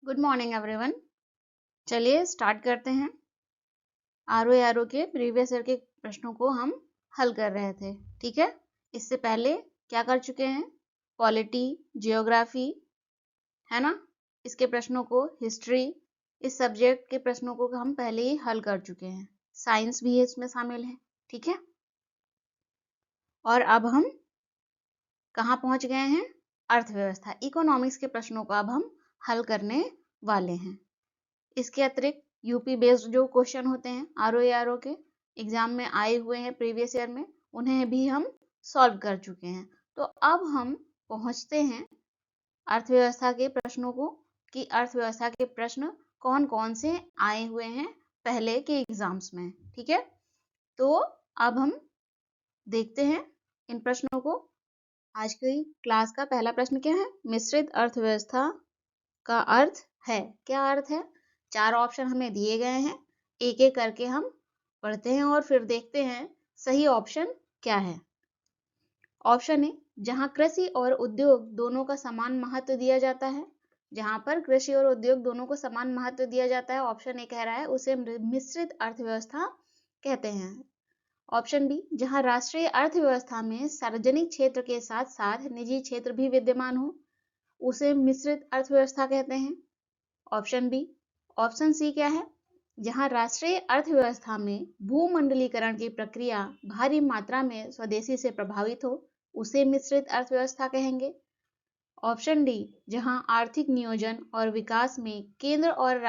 Good morning everyone. चलिए start करते हैं। आरओ के प्रीवियस ईयर के प्रश्नों को हम हल कर रहे थे। ठीक है, इससे पहले क्या कर चुके हैं? पॉलिटी, जियोग्राफी, है ना, इसके प्रश्नों को, हिस्ट्री, इस सब्जेक्ट के प्रश्नों को हम पहले ही हल कर चुके हैं। साइंस भी इसमें शामिल है। ठीक है, और अब हम कहाँ पहुंच गए हैं? अर्थव्यवस्था, इकोनॉमिक्स के प्रश्नों को अब हम हल करने वाले हैं। इसके अतिरिक्त यूपी बेस्ड जो क्वेश्चन होते हैं आरओ के एग्जाम में आए हुए हैं प्रीवियस ईयर में, उन्हें भी हम सॉल्व कर चुके हैं। तो अब हम पहुंचते हैं अर्थव्यवस्था के प्रश्नों को, कि अर्थव्यवस्था के प्रश्न कौन कौन से आए हुए हैं पहले के एग्जाम्स में। ठीक है, तो अब हम देखते हैं इन प्रश्नों को। आज की क्लास का पहला प्रश्न क्या है? मिश्रित अर्थव्यवस्था का अर्थ है। क्या अर्थ है? 4 ऑप्शन हमें दिए गए हैं, एक एक करके हम पढ़ते हैं और फिर देखते हैं सही ऑप्शन क्या है। ऑप्शन ए, जहां कृषि और उद्योग दोनों का समान महत्व दिया जाता है। जहां पर कृषि और उद्योग दोनों को समान महत्व दिया जाता है, ऑप्शन ए कह रहा है उसे मिश्रित अर्थव्यवस्था कहते हैं। ऑप्शन बी, जहां राष्ट्रीय अर्थव्यवस्था में सार्वजनिक क्षेत्र के साथ साथ निजी क्षेत्र भी विद्यमान हो, उसे मिश्रित अर्थव्यवस्था कहते हैं। Option B. ऑप्शन सी क्या है? जहां राष्ट्रीय अर्थव्यवस्था में भूमंडलीकरण की प्रक्रिया भारी मात्रा में स्वदेशी से प्रभावित हो, उसे मिश्रित अर्थव्यवस्था कहेंगे। ऑप्शन डी, जहां आर्थिक नियोजन और विकास में केंद्र और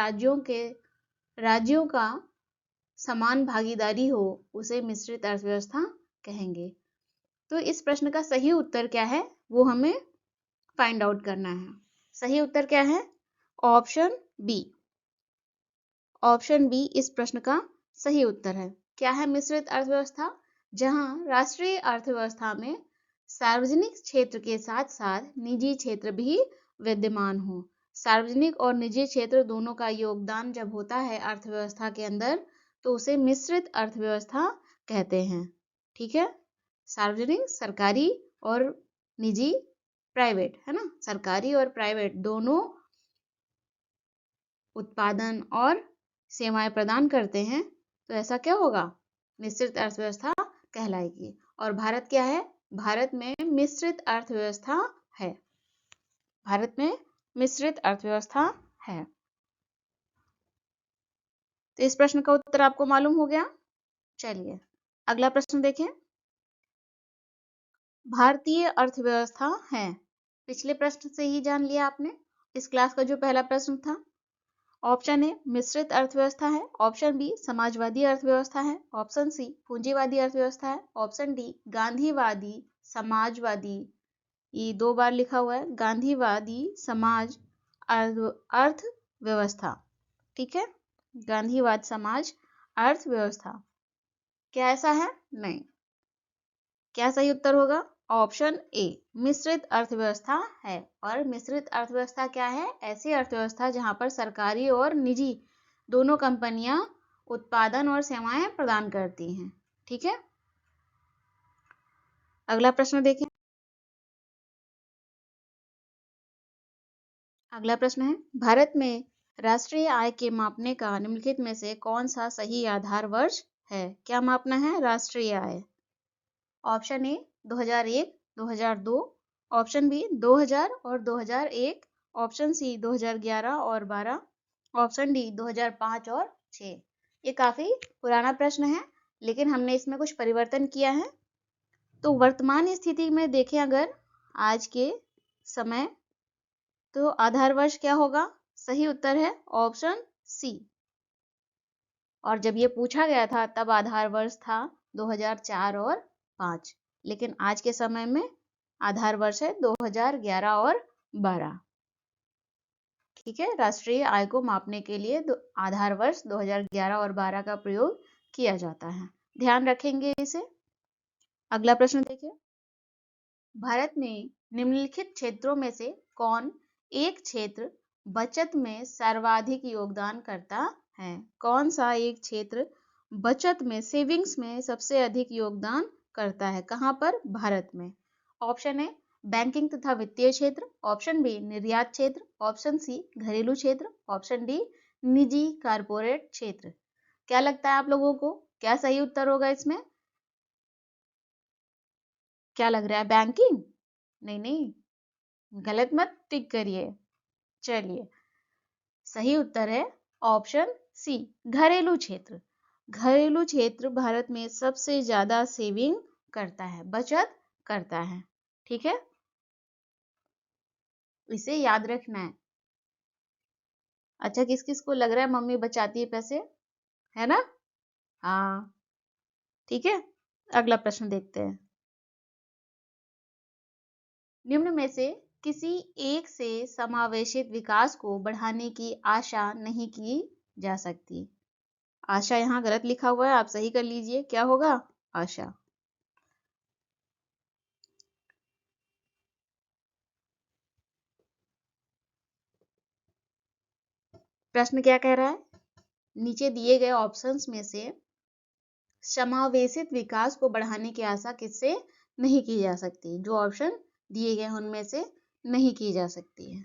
राज्यों का समान भागीदारी हो, उसे मिश्रित अर्थव्यवस्था कहेंगे। तो इस प्रश्न का सही उत्तर क्या है वो हमें फाइंड आउट करना है। सही उत्तर क्या है? Option B. ऑप्शन बी इस प्रश्न का सही उत्तर है। क्या है मिश्रित अर्थव्यवस्था? जहां राष्ट्रीय अर्थव्यवस्था में सार्वजनिक क्षेत्र के साथ साथ निजी क्षेत्र भी विद्यमान हो। सार्वजनिक और निजी क्षेत्र दोनों का योगदान जब होता है अर्थव्यवस्था के अंदर, तो उसे मिश्रित अर्थव्यवस्था कहते हैं। ठीक है, सार्वजनिक सरकारी और निजी प्राइवेट, है ना, सरकारी और प्राइवेट दोनों उत्पादन और सेवाएं प्रदान करते हैं, तो ऐसा क्या होगा? मिश्रित अर्थव्यवस्था कहलाएगी। और भारत क्या है? भारत में मिश्रित अर्थव्यवस्था है। भारत में मिश्रित अर्थव्यवस्था है। तो इस प्रश्न का उत्तर आपको मालूम हो गया। चलिए अगला प्रश्न देखें। भारतीय अर्थव्यवस्था है, पिछले प्रश्न से ही जान लिया आपने। इस क्लास का जो पहला प्रश्न था, ऑप्शन ए मिश्रित अर्थव्यवस्था है, ऑप्शन बी समाजवादी अर्थव्यवस्था है, ऑप्शन सी पूंजीवादी अर्थव्यवस्था है, ऑप्शन डी गांधीवादी समाजवादी, ये 2 बार लिखा हुआ है, गांधीवादी समाज अर्थव्यवस्था। ठीक है, गांधीवाद समाज अर्थव्यवस्था। क्या ऐसा है? नहीं। क्या सही उत्तर होगा? ऑप्शन ए मिश्रित अर्थव्यवस्था है। और मिश्रित अर्थव्यवस्था क्या है? ऐसी अर्थव्यवस्था जहां पर सरकारी और निजी दोनों कंपनियां उत्पादन और सेवाएं प्रदान करती हैं। ठीक है, अगला प्रश्न देखें। अगला प्रश्न है, भारत में राष्ट्रीय आय के मापने का निम्नलिखित में से कौन सा सही आधार वर्ष है? क्या मापना है राष्ट्रीय आय? ऑप्शन ए 2001, 2002, ऑप्शन बी 2000 और 2001, ऑप्शन सी 2011 और 12, ऑप्शन डी 2005 और 6। ये काफी पुराना प्रश्न है, लेकिन हमने इसमें कुछ परिवर्तन किया है। तो वर्तमान स्थिति में देखें अगर आज के समय, तो आधार वर्ष क्या होगा? सही उत्तर है ऑप्शन सी। और जब ये पूछा गया था तब आधार वर्ष था 2004 और 5, लेकिन आज के समय में आधार वर्ष है 2011 और 12। ठीक है, राष्ट्रीय आय को मापने के लिए आधार वर्ष 2011 और 12 का प्रयोग किया जाता है। ध्यान रखेंगे इसे। अगला प्रश्न देखिए। भारत में निम्नलिखित क्षेत्रों में से कौन एक क्षेत्र बचत में सर्वाधिक योगदान करता है? कौन सा एक क्षेत्र बचत में, सेविंग्स में सबसे अधिक योगदान करता है? कहां पर? भारत में। ऑप्शन ए बैंकिंग तथा वित्तीय क्षेत्र, ऑप्शन बी निर्यात क्षेत्र, ऑप्शन सी घरेलू क्षेत्र, ऑप्शन डी निजी कारपोरेट क्षेत्र। क्या लगता है आप लोगों को, क्या सही उत्तर होगा इसमें? क्या लग रहा है, बैंकिंग? नहीं नहीं, गलत मत टिक करिए। चलिए, सही उत्तर है ऑप्शन सी घरेलू क्षेत्र। घरेलू क्षेत्र भारत में सबसे ज्यादा सेविंग करता है, बचत करता है। ठीक है, इसे याद रखना है। अच्छा, किस किस को लग रहा है मम्मी बचाती है पैसे, है ना? हाँ, ठीक है। अगला प्रश्न देखते हैं। निम्न में से किसी एक से समावेशित विकास को बढ़ाने की आशा नहीं की जा सकती। आशा यहाँ गलत लिखा हुआ है, आप सही कर लीजिए, क्या होगा? आशा। प्रश्न क्या कह रहा है? नीचे दिए गए ऑप्शंस में से समावेशित विकास को बढ़ाने की आशा किससे नहीं की जा सकती? जो ऑप्शन दिए गए उनमें से नहीं की जा सकती है।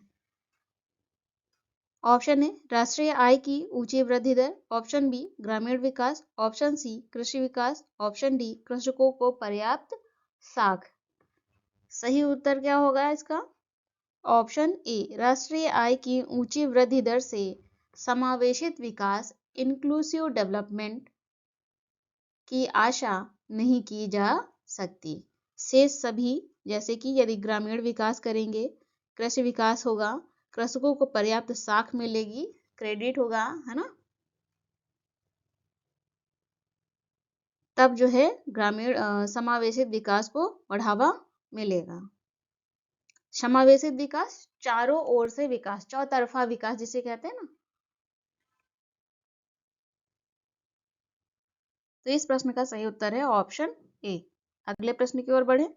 ऑप्शन ए राष्ट्रीय आय की ऊंची वृद्धि दर, ऑप्शन बी ग्रामीण विकास, ऑप्शन सी कृषि विकास, ऑप्शन डी कृषकों को पर्याप्त साख। सही उत्तर क्या होगा इसका? ऑप्शन ए राष्ट्रीय आय की ऊंची वृद्धि दर से समावेशित विकास इंक्लूसिव डेवलपमेंट की आशा नहीं की जा सकती। शेष सभी, जैसे कि यदि ग्रामीण विकास करेंगे, कृषि विकास होगा, कृषकों को पर्याप्त साख मिलेगी, क्रेडिट होगा, है ना, तब जो है ग्रामीण समावेशित विकास को बढ़ावा मिलेगा। समावेशित विकास, चारों ओर से विकास, चौतरफा विकास जिसे कहते हैं ना। तो इस प्रश्न का सही उत्तर है ऑप्शन ए। अगले प्रश्न की ओर बढ़े।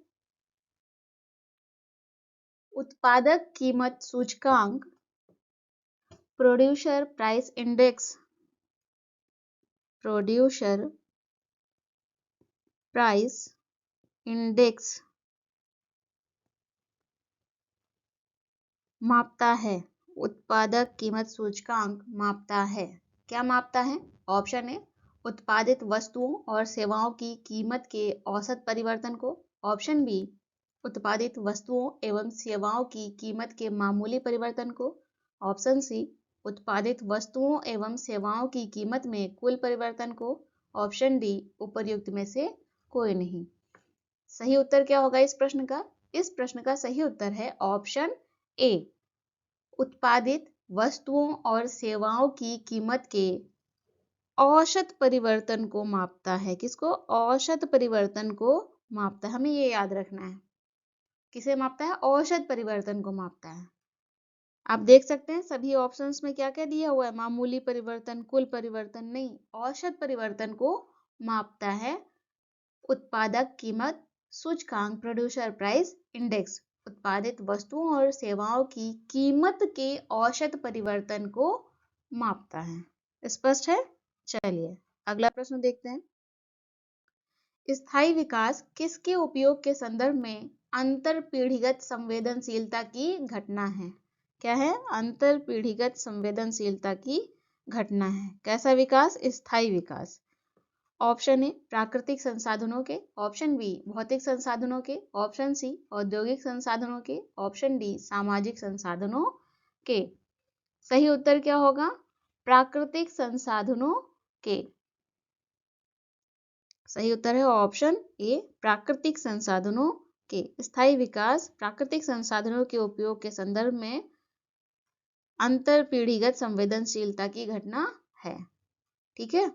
उत्पादक कीमत सूचकांक, producer price index, producer price index मापता है, उत्पादक कीमत सूचकांक मापता है। क्या मापता है? ऑप्शन ए उत्पादित वस्तुओं और सेवाओं की कीमत के औसत परिवर्तन को, ऑप्शन बी उत्पादित वस्तुओं एवं सेवाओं की कीमत के मामूली परिवर्तन को, ऑप्शन सी उत्पादित वस्तुओं एवं सेवाओं की कीमत में कुल परिवर्तन को, ऑप्शन डी उपर्युक्त में से कोई नहीं। सही उत्तर क्या होगा इस प्रश्न का? इस प्रश्न का सही उत्तर है ऑप्शन ए उत्पादित वस्तुओं और सेवाओं की कीमत के औसत परिवर्तन को मापता है। किसको? औसत परिवर्तन को मापता है। हमें ये याद रखना है, किसे मापता है? औसत परिवर्तन को मापता है। आप देख सकते हैं सभी ऑप्शंस में क्या क्या दिया हुआ है, मामूली परिवर्तन, कुल परिवर्तन नहीं, औसत परिवर्तन को मापता है उत्पादक कीमत सूचकांक, प्रोड्यूसर प्राइस इंडेक्स। उत्पादित वस्तुओं और सेवाओं की कीमत के औसत परिवर्तन को मापता है। स्पष्ट है? चलिए अगला प्रश्न देखते हैं। स्थायी विकास किसके उपयोग के संदर्भ में अंतर पीढ़ीगत संवेदनशीलता की घटना है? क्या है? अंतर पीढ़ीगत संवेदनशीलता की घटना है। कैसा विकास? स्थायी विकास। ऑप्शन ए प्राकृतिक संसाधनों के, ऑप्शन बी भौतिक संसाधनों के, ऑप्शन सी औद्योगिक संसाधनों के, ऑप्शन डी सामाजिक संसाधनों के। सही उत्तर क्या होगा? प्राकृतिक संसाधनों के। सही उत्तर है ऑप्शन ए प्राकृतिक संसाधनों के। स्थायी विकास प्राकृतिक संसाधनों के उपयोग के संदर्भ में अंतर पीढ़ीगत संवेदनशीलता की घटना है। ठीक है,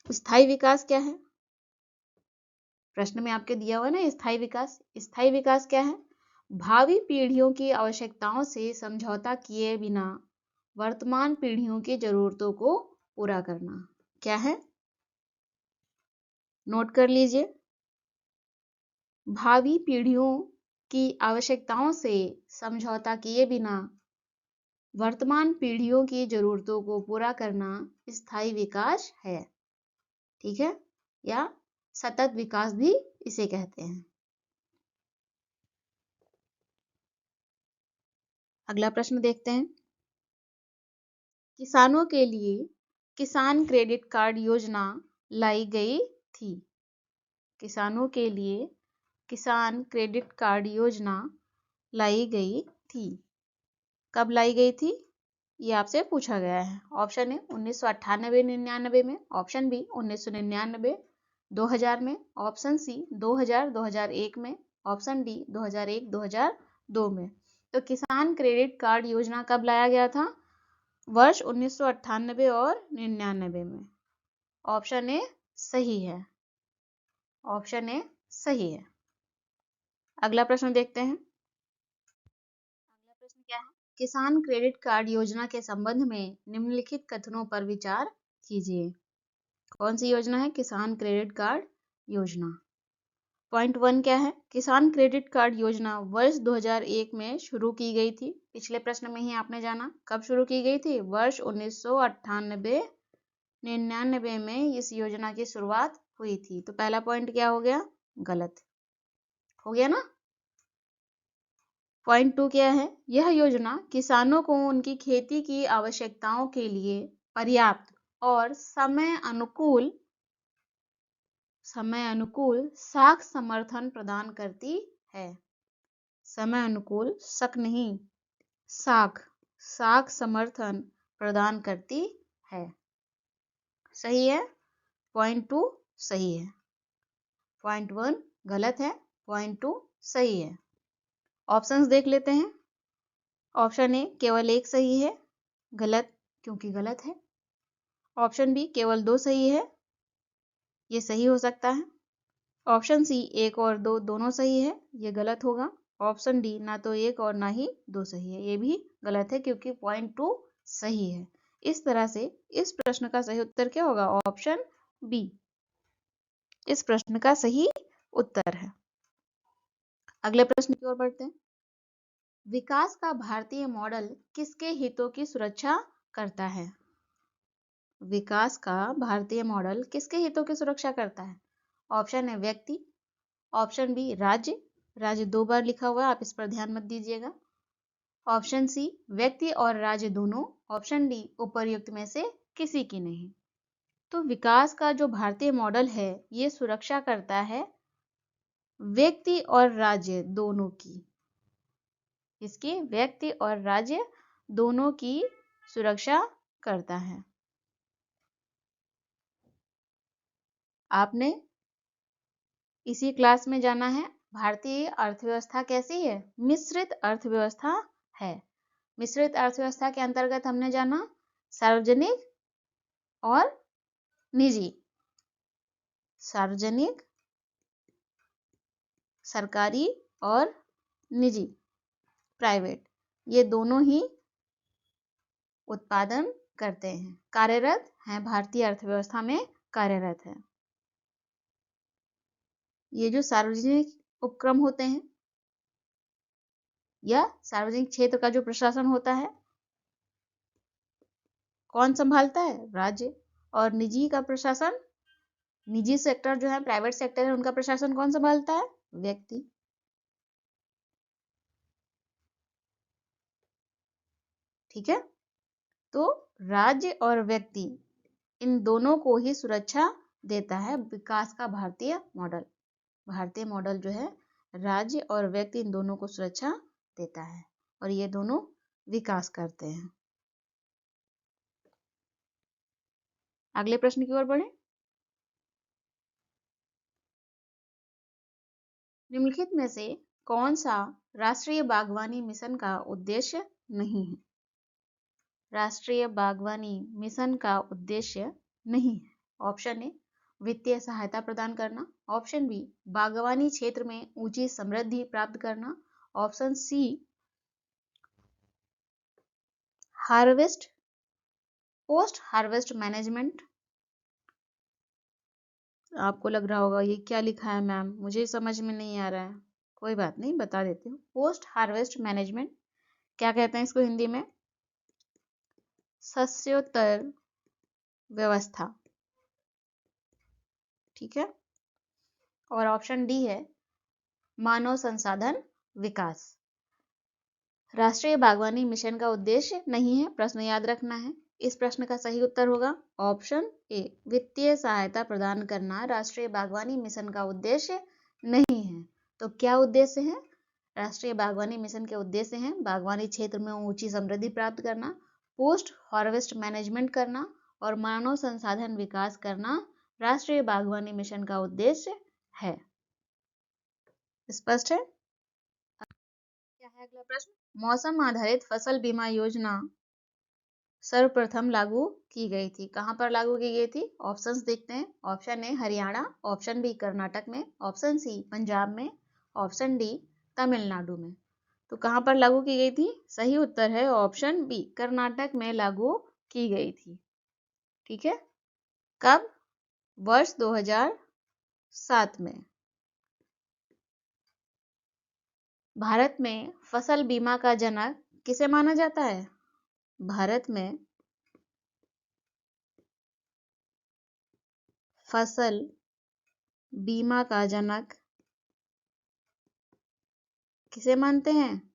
स्थायी विकास क्या है? प्रश्न में आपके दिया हुआ ना स्थायी विकास। स्थायी विकास क्या है? भावी पीढ़ियों की आवश्यकताओं से समझौता किए बिना वर्तमान पीढ़ियों की जरूरतों को पूरा करना। क्या है? नोट कर लीजिए। भावी पीढ़ियों की आवश्यकताओं से समझौता किए बिना वर्तमान पीढ़ियों की जरूरतों को पूरा करना स्थायी विकास है। ठीक है, या सतत विकास भी इसे कहते हैं। अगला प्रश्न देखते हैं। किसानों के लिए किसान क्रेडिट कार्ड योजना लाई गई थी। किसानों के लिए किसान क्रेडिट कार्ड योजना लाई गई थी। कब लाई गई थी? ये आपसे पूछा गया है। ऑप्शन है 1998-99 में, ऑप्शन बी 1999, 2000 में, ऑप्शन सी 2000-2001 में, ऑप्शन डी 2001-2002 में। तो किसान क्रेडिट कार्ड योजना कब लाया गया था? वर्ष 1998 और 99 में। ऑप्शन ए सही है। ऑप्शन ए सही है। अगला प्रश्न देखते हैं। अगला प्रश्न क्या है? किसान क्रेडिट कार्ड योजना के संबंध में निम्नलिखित कथनों पर विचार कीजिए। कौन सी योजना है? किसान क्रेडिट कार्ड योजना। पॉइंट 1 क्या है? किसान क्रेडिट कार्ड योजना वर्ष 2001 में शुरू की गई थी। पिछले प्रश्न में ही आपने जाना कब शुरू की गई थी? वर्ष 1998-99 में इस योजना की शुरुआत हुई थी। तो पहला पॉइंट क्या हो गया? गलत हो गया ना। पॉइंट 2 क्या है? यह योजना किसानों को उनकी खेती की आवश्यकताओं के लिए पर्याप्त और समय अनुकूल साख समर्थन प्रदान करती है। समय अनुकूल सक नहीं, साख समर्थन प्रदान करती है। सही है। पॉइंट 2 सही है। पॉइंट 1 गलत है। पॉइंट 2 सही है। ऑप्शंस देख लेते हैं। ऑप्शन ए केवल एक सही है, गलत क्योंकि गलत है। ऑप्शन बी केवल 2 सही है, ये सही हो सकता है। ऑप्शन सी 1 और 2 दोनों सही है, ये गलत होगा। ऑप्शन डी ना तो 1 और ना ही 2 सही है, ये भी गलत है क्योंकि पॉइंट 2 सही है। इस तरह से इस प्रश्न का सही उत्तर क्या होगा? ऑप्शन बी इस प्रश्न का सही उत्तर है। अगले प्रश्न की ओर बढ़ते हैं। विकास का भारतीय मॉडल किसके हितों की सुरक्षा करता है? विकास का भारतीय मॉडल किसके हितों की सुरक्षा करता है? ऑप्शन है व्यक्ति, ऑप्शन बी राज्य 2 बार लिखा हुआ है, आप इस पर ध्यान मत दीजिएगा। ऑप्शन सी व्यक्ति और राज्य दोनों, ऑप्शन डी उपर्युक्त में से किसी की नहीं। तो विकास का जो भारतीय मॉडल है ये सुरक्षा करता है व्यक्ति और राज्य दोनों की। इसकी व्यक्ति और राज्य दोनों की सुरक्षा करता है। आपने इसी क्लास में जाना है भारतीय अर्थव्यवस्था कैसी है? मिश्रित अर्थव्यवस्था है। मिश्रित अर्थव्यवस्था के अंतर्गत हमने जाना सार्वजनिक और निजी, सार्वजनिक, सरकारी और निजी, प्राइवेट, ये दोनों ही उत्पादन करते हैं, कार्यरत हैं, भारतीय अर्थव्यवस्था में कार्यरत है। ये जो सार्वजनिक उपक्रम होते हैं या सार्वजनिक क्षेत्र का जो प्रशासन होता है कौन संभालता है? राज्य। और निजी का प्रशासन, निजी सेक्टर जो है, प्राइवेट सेक्टर है, उनका प्रशासन कौन संभालता है? व्यक्ति। ठीक है। तो राज्य और व्यक्ति इन दोनों को ही सुरक्षा देता है विकास का भारतीय मॉडल। भारतीय मॉडल जो है राज्य और व्यक्ति इन दोनों को सुरक्षा देता है और ये दोनों विकास करते हैं। अगले प्रश्न की ओर बढ़े। निम्नलिखित में से कौन सा राष्ट्रीय बागवानी मिशन का उद्देश्य नहीं है? राष्ट्रीय बागवानी मिशन का उद्देश्य नहीं है। ऑप्शन ए वित्तीय सहायता प्रदान करना, ऑप्शन बी बागवानी क्षेत्र में ऊंची समृद्धि प्राप्त करना, option C harvest post harvest management. आपको लग रहा होगा ये क्या लिखा है मैम, मुझे समझ में नहीं आ रहा है। कोई बात नहीं, बता देती हूँ। पोस्ट हार्वेस्ट मैनेजमेंट क्या कहते हैं इसको हिंदी में? शस्योत्तर व्यवस्था। ठीक है। और ऑप्शन डी है मानव संसाधन विकास। राष्ट्रीय बागवानी मिशन का उद्देश्य नहीं है, प्रश्न याद रखना है। इस प्रश्न का सही उत्तर होगा ऑप्शन ए, वित्तीय सहायता प्रदान करना राष्ट्रीय बागवानी मिशन का उद्देश्य नहीं है। तो क्या उद्देश्य है? राष्ट्रीय बागवानी मिशन के उद्देश्य हैं बागवानी क्षेत्र में ऊंची समृद्धि प्राप्त करना, पोस्ट हार्वेस्ट मैनेजमेंट करना और मानव संसाधन विकास करना राष्ट्रीय बागवानी मिशन का उद्देश्य है। स्पष्ट है? क्या है अगला प्रश्न? मौसम आधारित फसल बीमा योजना सर्वप्रथम लागू की गई थी। कहां पर लागू की गई थी? ऑप्शंस देखते हैं। Option A Haryana, option B Karnataka में, ऑप्शन सी पंजाब में, ऑप्शन डी तमिलनाडु में। तो कहां पर लागू की गई थी? सही उत्तर है ऑप्शन बी, कर्नाटक में लागू की गई थी। ठीक है, कब? वर्ष 2007 में। भारत में फसल बीमा का जनक किसे माना जाता है? भारत में फसल बीमा का जनक किसे मानते हैं?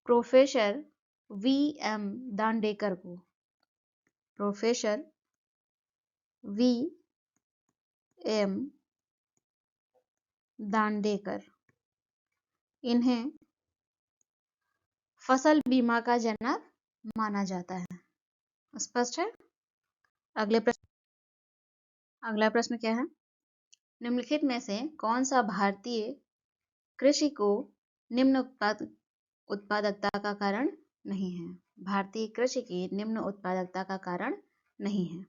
Professor V.M. दांडेकर को। Professor V.M. दांडेकर, इन्हें फसल बीमा का जनक माना जाता है। स्पष्ट है? अगला प्रश्न क्या है? निम्नलिखित में से कौन सा भारतीय कृषि को निम्न उत्पादकता का कारण नहीं है? भारतीय कृषि की निम्न उत्पादकता का कारण नहीं है।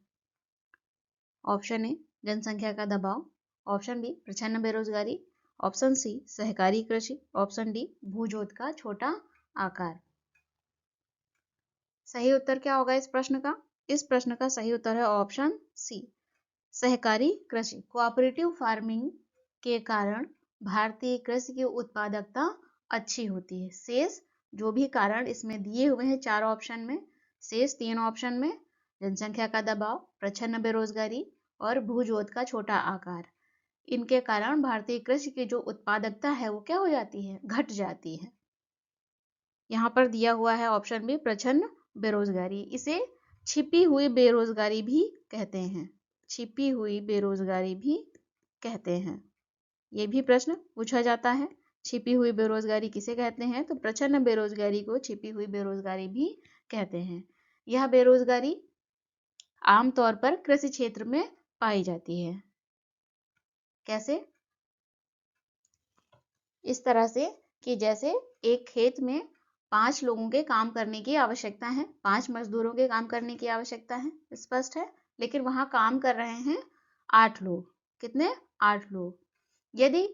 ऑप्शन ए जनसंख्या का दबाव, ऑप्शन बी प्रच्छन्न बेरोजगारी, ऑप्शन सी सहकारी कृषि, ऑप्शन डी भूजोत का छोटा आकार। सही उत्तर क्या होगा इस प्रश्न का? इस प्रश्न का सही उत्तर है ऑप्शन सी, सहकारी कृषि। कोऑपरेटिव फार्मिंग के कारण भारतीय कृषि की उत्पादकता अच्छी होती है। शेष जो भी कारण इसमें दिए हुए हैं 4 ऑप्शन में, शेष 3 ऑप्शन में जनसंख्या का दबाव, प्रच्छन्न बेरोजगारी और भूजोत का छोटा आकार, इनके कारण भारतीय कृषि की जो उत्पादकता है वो क्या हो जाती है? घट जाती है। यहाँ पर दिया हुआ है ऑप्शन बी प्रच्छन्न बेरोजगारी। इसे छिपी हुई बेरोजगारी भी कहते हैं। छिपी हुई बेरोजगारी भी कहते हैं। ये भी प्रश्न पूछा जाता है, छिपी हुई बेरोजगारी किसे कहते हैं? तो प्रच्छन्न बेरोजगारी को छिपी हुई बेरोजगारी भी कहते हैं। यह बेरोजगारी आमतौर पर कृषि क्षेत्र में पाई जाती है। कैसे? इस तरह से कि जैसे एक खेत में 5 लोगों के काम करने की आवश्यकता है, 5 मजदूरों के काम करने की आवश्यकता है। स्पष्ट है? लेकिन वहां काम कर रहे हैं 8 लोग। कितने? 8 लोग। यदि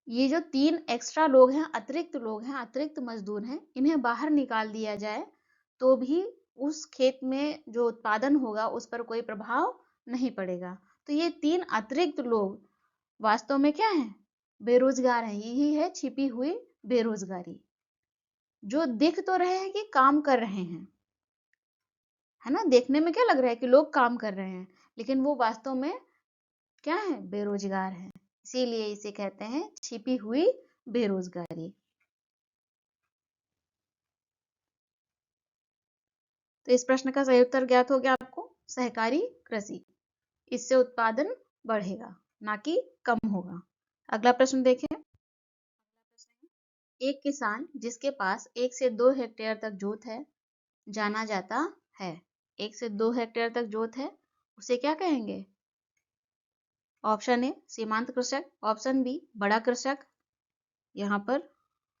ये जो 3 एक्स्ट्रा लोग हैं, अतिरिक्त लोग हैं, अतिरिक्त मजदूर हैं, इन्हें बाहर निकाल दिया जाए तो भी उस खेत में जो उत्पादन होगा उस पर कोई प्रभाव नहीं पड़ेगा। तो ये 3 अतिरिक्त लोग वास्तव में क्या है? बेरोजगार है। यही है छिपी हुई बेरोजगारी। जो दिख तो रहे हैं कि काम कर रहे हैं, है ना, देखने में क्या लग रहा है कि लोग काम कर रहे हैं, लेकिन वो वास्तव में क्या है? बेरोजगार है। इसीलिए इसे कहते हैं छिपी हुई बेरोजगारी। तो इस प्रश्न का सही उत्तर ज्ञात हो गया आपको, सहकारी कृषि। इससे उत्पादन बढ़ेगा, ना कि कम होगा। अगला प्रश्न देखें। एक किसान जिसके पास 1 से 2 हेक्टेयर तक जोत है जाना जाता है। 1 से 2 हेक्टेयर तक जोत है, उसे क्या कहेंगे? ऑप्शन ए सीमांत कृषक, ऑप्शन बी बड़ा कृषक, यहाँ पर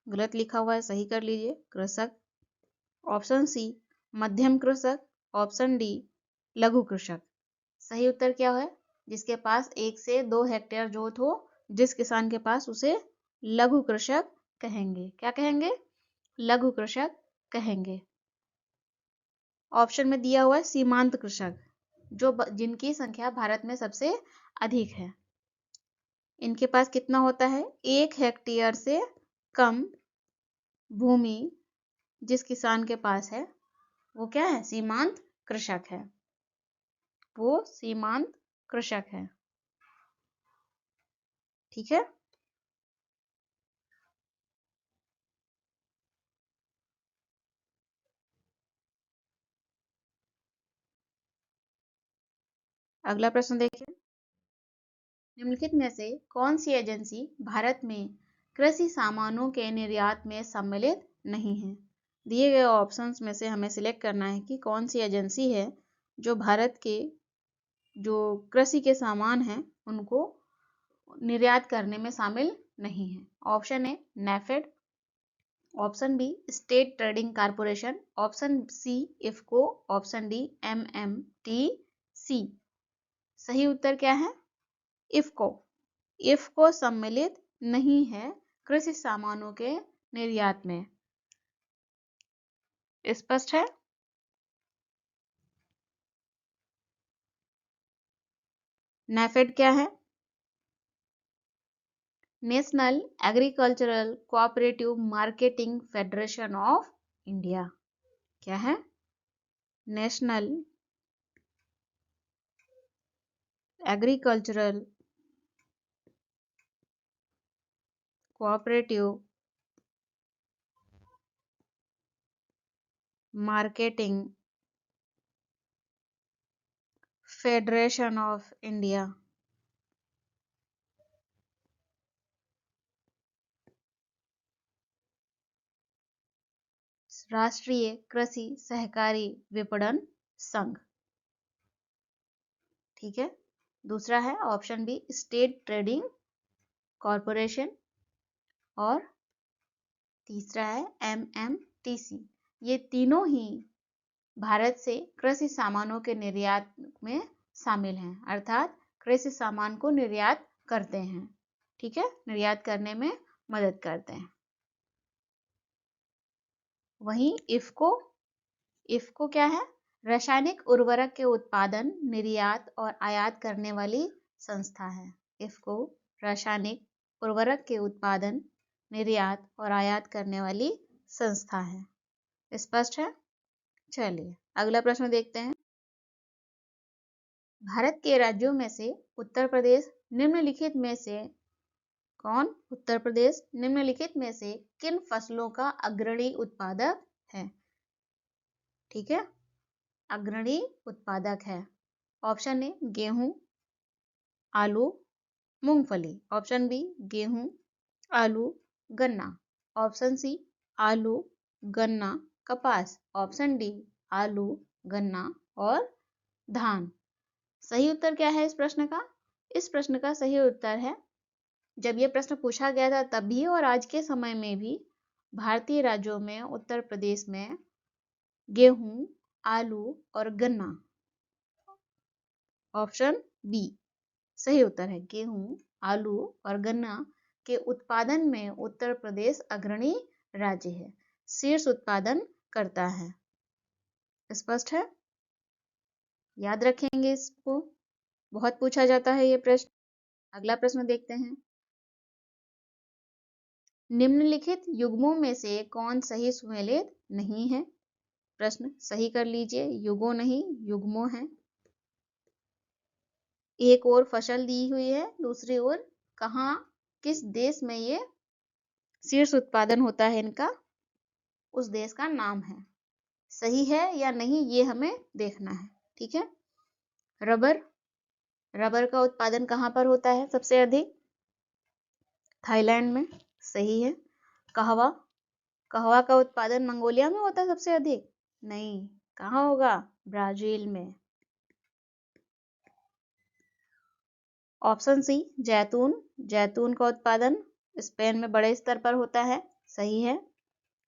गलत लिखा हुआ है, सही कर लीजिए, कृषक, ऑप्शन सी मध्यम कृषक, ऑप्शन डी लघु कृषक। सही उत्तर क्या है? जिसके पास 1 से 2 हेक्टेयर जोत हो, जिस किसान के पास, उसे लघु कृषक कहेंगे। क्या कहेंगे? लघु कृषक कहेंगे। ऑप्शन में दिया हुआ है सीमांत कृषक, जिनकी संख्या भारत में सबसे अधिक है। इनके पास कितना होता है? 1 हेक्टेयर से कम भूमि जिस किसान के पास है वो क्या है? सीमांत कृषक है। वो सीमांत कृषक है। ठीक है। अगला प्रश्न देखिए, निम्नलिखित में से कौन सी एजेंसी भारत में कृषि सामानों के निर्यात में सम्मिलित नहीं है? दिए गए ऑप्शंस में से हमें सिलेक्ट करना है कि कौन सी एजेंसी है जो भारत के जो कृषि के सामान हैं उनको निर्यात करने में शामिल नहीं है। Option A NAFED, option B state trading corporation, option C IFFCO, option D MMTC. सही उत्तर क्या है? इफको। इफको सम्मिलित नहीं है कृषि सामानों के निर्यात में। स्पष्ट है? नेफेड क्या है? National agricultural cooperative marketing federation of India. क्या है? National agricultural cooperative marketing federation of India. राष्ट्रीय कृषि सहकारी विपणन संघ। ठीक है। दूसरा है option B state trading corporation, और तीसरा है एमएमटीसी। ये तीनों ही भारत से कृषि सामानों के निर्यात में शामिल हैं, अर्थात कृषि सामान को निर्यात करते हैं। ठीक है, निर्यात करने में मदद करते हैं। वहीं इफको क्या है? रासायनिक उर्वरक के उत्पादन, निर्यात और आयात करने वाली संस्था है। इफको रासायनिक उर्वरक के उत्पादन, निर्यात और आयात करने वाली संस्था है। स्पष्ट है? चलिए अगला प्रश्न देखते हैं। भारत के राज्यों में से उत्तर प्रदेश निम्नलिखित में से किन फसलों का अग्रणी उत्पादक है? ठीक है, अग्रणी उत्पादक है। ऑप्शन ए गेहूं, आलू, मूंगफली। ऑप्शन बी गेहूं, आलू, गन्ना। ऑप्शन सी आलू, गन्ना, कपास। ऑप्शन डी आलू, गन्ना और धान। सही उत्तर क्या है इस प्रश्न का? इस प्रश्न का सही उत्तर है, जब यह प्रश्न पूछा गया था तब भी और आज के समय में भी भारतीय राज्यों में उत्तर प्रदेश में गेहूं, आलू और गन्ना। ऑप्शन बी सही उत्तर है। गेहूं, आलू और गन्ना के उत्पादन में उत्तर प्रदेश अग्रणी राज्य है, शीर्ष उत्पादन करता है। स्पष्ट है? याद रखेंगे इसको, बहुत पूछा जाता है ये प्रश्न। अगला प्रश्न देखते हैं। निम्नलिखित युग्मों में से कौन सही सुमेलित नहीं है? प्रश्न सही कर लीजिए, युगों नहीं युग्मों है। एक और फसल दी हुई है, दूसरी ओर कहाँ किस देश में ये शीर्ष उत्पादन होता है इनका, उस देश का नाम है। सही है या नहीं ये हमें देखना है। ठीक है। रबर का उत्पादन कहाँ पर होता है सबसे अधिक? थाईलैंड में। सही है। कहवा का उत्पादन मंगोलिया में होता है सबसे अधिक? नहीं, कहाँ होगा? ब्राजील में। ऑप्शन सी जैतून का उत्पादन स्पेन में बड़े स्तर पर होता है। सही है।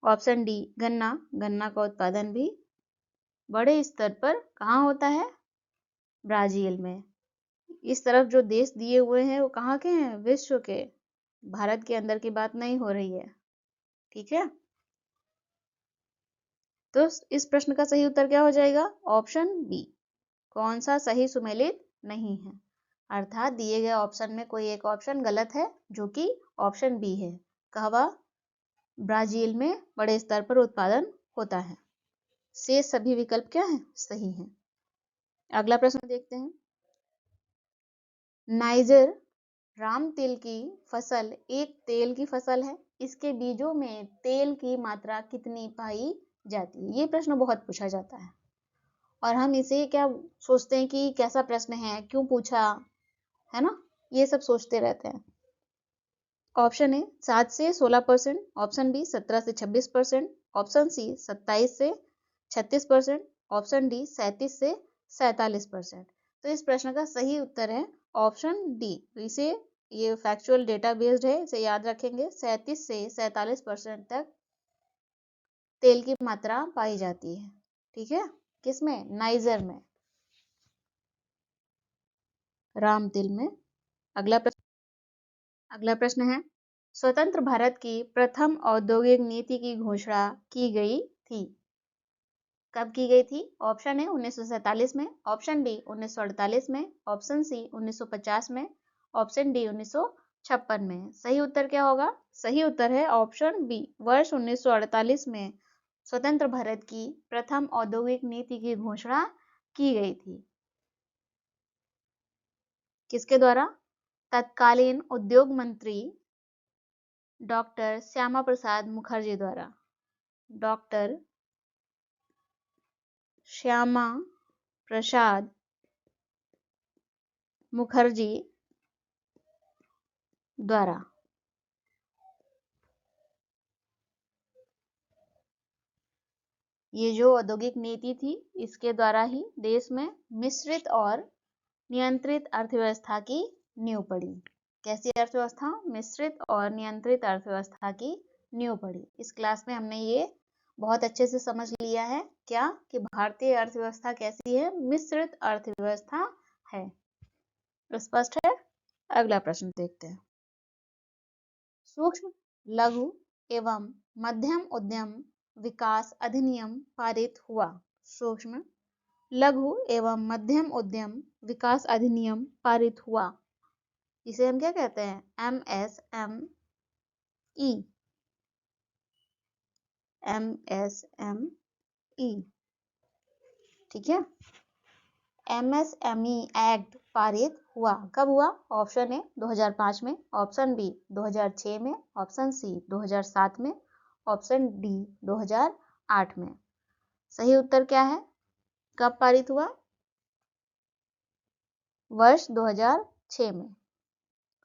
ऑप्शन डी गन्ना का उत्पादन भी बड़े स्तर पर कहाँ होता है? ब्राजील में। इस तरफ जो देश दिए हुए हैं वो कहाँ के हैं? विश्व के। भारत के अंदर की बात नहीं हो रही है। ठीक है, तो इस प्रश्न का सही उत्तर क्या हो जाएगा? Option B. कौन सा सही सुमेलित नहीं है? अर्थात दिए गए ऑप्शन में कोई एक ऑप्शन गलत है, जो कि ऑप्शन बी है। कहवा ब्राजील में बड़े स्तर पर उत्पादन होता है। शेष सभी विकल्प क्या है? सही है। अगला प्रश्न देखते हैं। नाइजर राम तिल की फसल एक तेल की फसल है, इसके बीजों में तेल की मात्रा कितनी पाई जाती है? ये प्रश्न बहुत पूछा जाता है। और हम इसे क्या सोचते हैं कि कैसा प्रश्न है, क्यों पूछा, है ना, ये सब सोचते रहते हैं। ऑप्शन ए 7 से 16%, ऑप्शन बी 17 से 26%, ऑप्शन सी 27 से 36%, ऑप्शन डी 37 से 47%। तो इस प्रश्न का सही उत्तर है ऑप्शन डी। तो इसे, ये फैक्चुअल डेटा बेस्ड है, इसे याद रखेंगे। 37 से 47% तक तेल की मात्रा पाई जाती है। ठीक है, किसमें? नाइजर में, राम तिल में। अगला प्रश्न है, स्वतंत्र भारत की प्रथम औद्योगिक नीति की घोषणा की गई थी। कब की गई थी? ऑप्शन है 1947 में, ऑप्शन बी 1948 में, ऑप्शन सी 1950 में, ऑप्शन डी 1956 में। सही उत्तर क्या होगा? सही उत्तर है ऑप्शन बी, वर्ष 1948 में स्वतंत्र भारत की प्रथम औद्योगिक नीति की घोषणा की गई थी। किसके द्वारा? तत्कालीन उद्योग मंत्री डॉक्टर श्यामा प्रसाद मुखर्जी द्वारा। डॉक्टर श्यामा प्रसाद मुखर्जी द्वारा। ये जो औद्योगिक नीति थी, इसके द्वारा ही देश में मिश्रित और नियंत्रित अर्थव्यवस्था की नींव पड़ी। कैसी अर्थव्यवस्था? मिश्रित और नियंत्रित अर्थव्यवस्था की नींव पड़ी। इस क्लास में हमने ये बहुत अच्छे से समझ लिया है, क्या कि भारतीय अर्थव्यवस्था कैसी है? मिश्रित अर्थव्यवस्था है। स्पष्ट है? अगला प्रश्न देखते हैं। सूक्ष्म, लघु एवं मध्यम उद्यम विकास अधिनियम पारित हुआ। सूक्ष्म, लघु एवं मध्यम उद्यम विकास अधिनियम पारित हुआ। इसे हम क्या कहते हैं? MSME। MSME, ठीक है। MSME एक्ट पारित हुआ। कब हुआ? ऑप्शन ए 2005 में, ऑप्शन बी 2006 में, ऑप्शन सी 2007 में, ऑप्शन डी 2008 में। सही उत्तर क्या है? कब पारित हुआ? वर्ष 2006 में।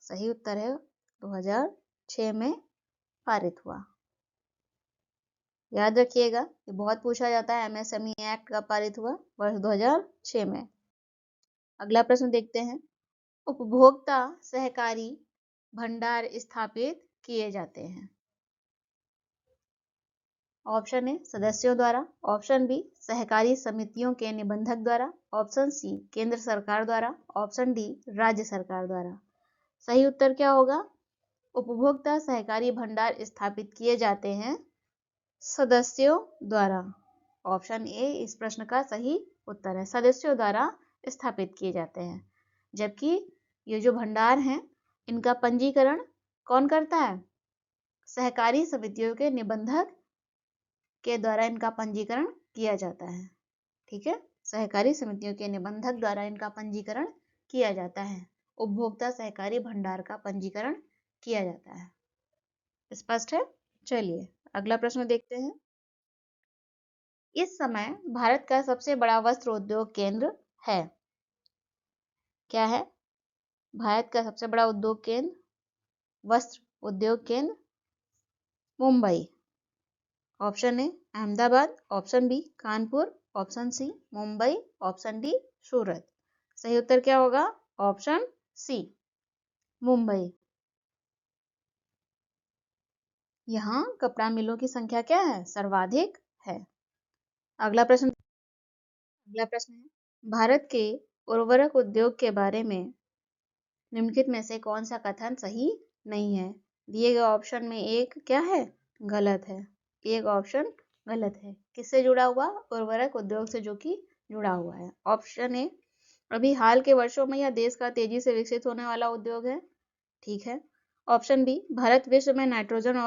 सही उत्तर है 2006 में पारित हुआ। याद रखिएगा, ये बहुत पूछा जाता है। MSME एक्ट कब पारित हुआ? वर्ष 2006 में। अगला प्रश्न देखते हैं। उपभोक्ता सहकारी भंडार स्थापित किए जाते हैं। ऑप्शन ए सदस्यों द्वारा, ऑप्शन बी सहकारी समितियों के निबंधक द्वारा, ऑप्शन सी केंद्र सरकार द्वारा, ऑप्शन डी राज्य सरकार द्वारा। सही उत्तर क्या होगा? उपभोक्ता सहकारी भंडार स्थापित किए जाते हैं सदस्यों द्वारा। ऑप्शन ए इस प्रश्न का सही उत्तर है, सदस्यों द्वारा स्थापित किए जाते हैं। जबकि ये जो भंडार हैं, इनका पंजीकरण कौन करता है? सहकारी समितियों के निबंधक के द्वारा इनका पंजीकरण किया जाता है। ठीक है, सहकारी समितियों के निबंधक द्वारा इनका पंजीकरण किया जाता है। उपभोक्ता सहकारी भंडार का पंजीकरण किया जाता है। स्पष्ट है? चलिए अगला प्रश्न देखते हैं। इस समय भारत का सबसे बड़ा वस्त्र उद्योग केंद्र है। क्या है? भारत का सबसे बड़ा उद्योग केंद्र, वस्त्र उद्योग केंद्र Mumbai. Option A Ahmedabad, option B Kanpur, option C Mumbai, option D Surat. सही उत्तर क्या होगा? Option C Mumbai. यहाँ कपड़ा मिलों की संख्या क्या है? सर्वाधिक है। अगला प्रश्न है, भारत के उर्वरक उद्योग के बारे में निम्नलिखित में से कौन सा कथन सही नहीं है? दिए गए ऑप्शन में एक क्या है? गलत है। एक ऑप्शन गलत है। किससे जुड़ा हुआ? उर्वरक उद्योग से, जो कि जुड़ा हुआ है। ऑप्शन ए अभी हाल के वर्षों में यह देश का तेजी से विकसित होने वाला उद्योग है। ठीक है। ऑप्शन बी भारत विश्व में नाइट्रोजन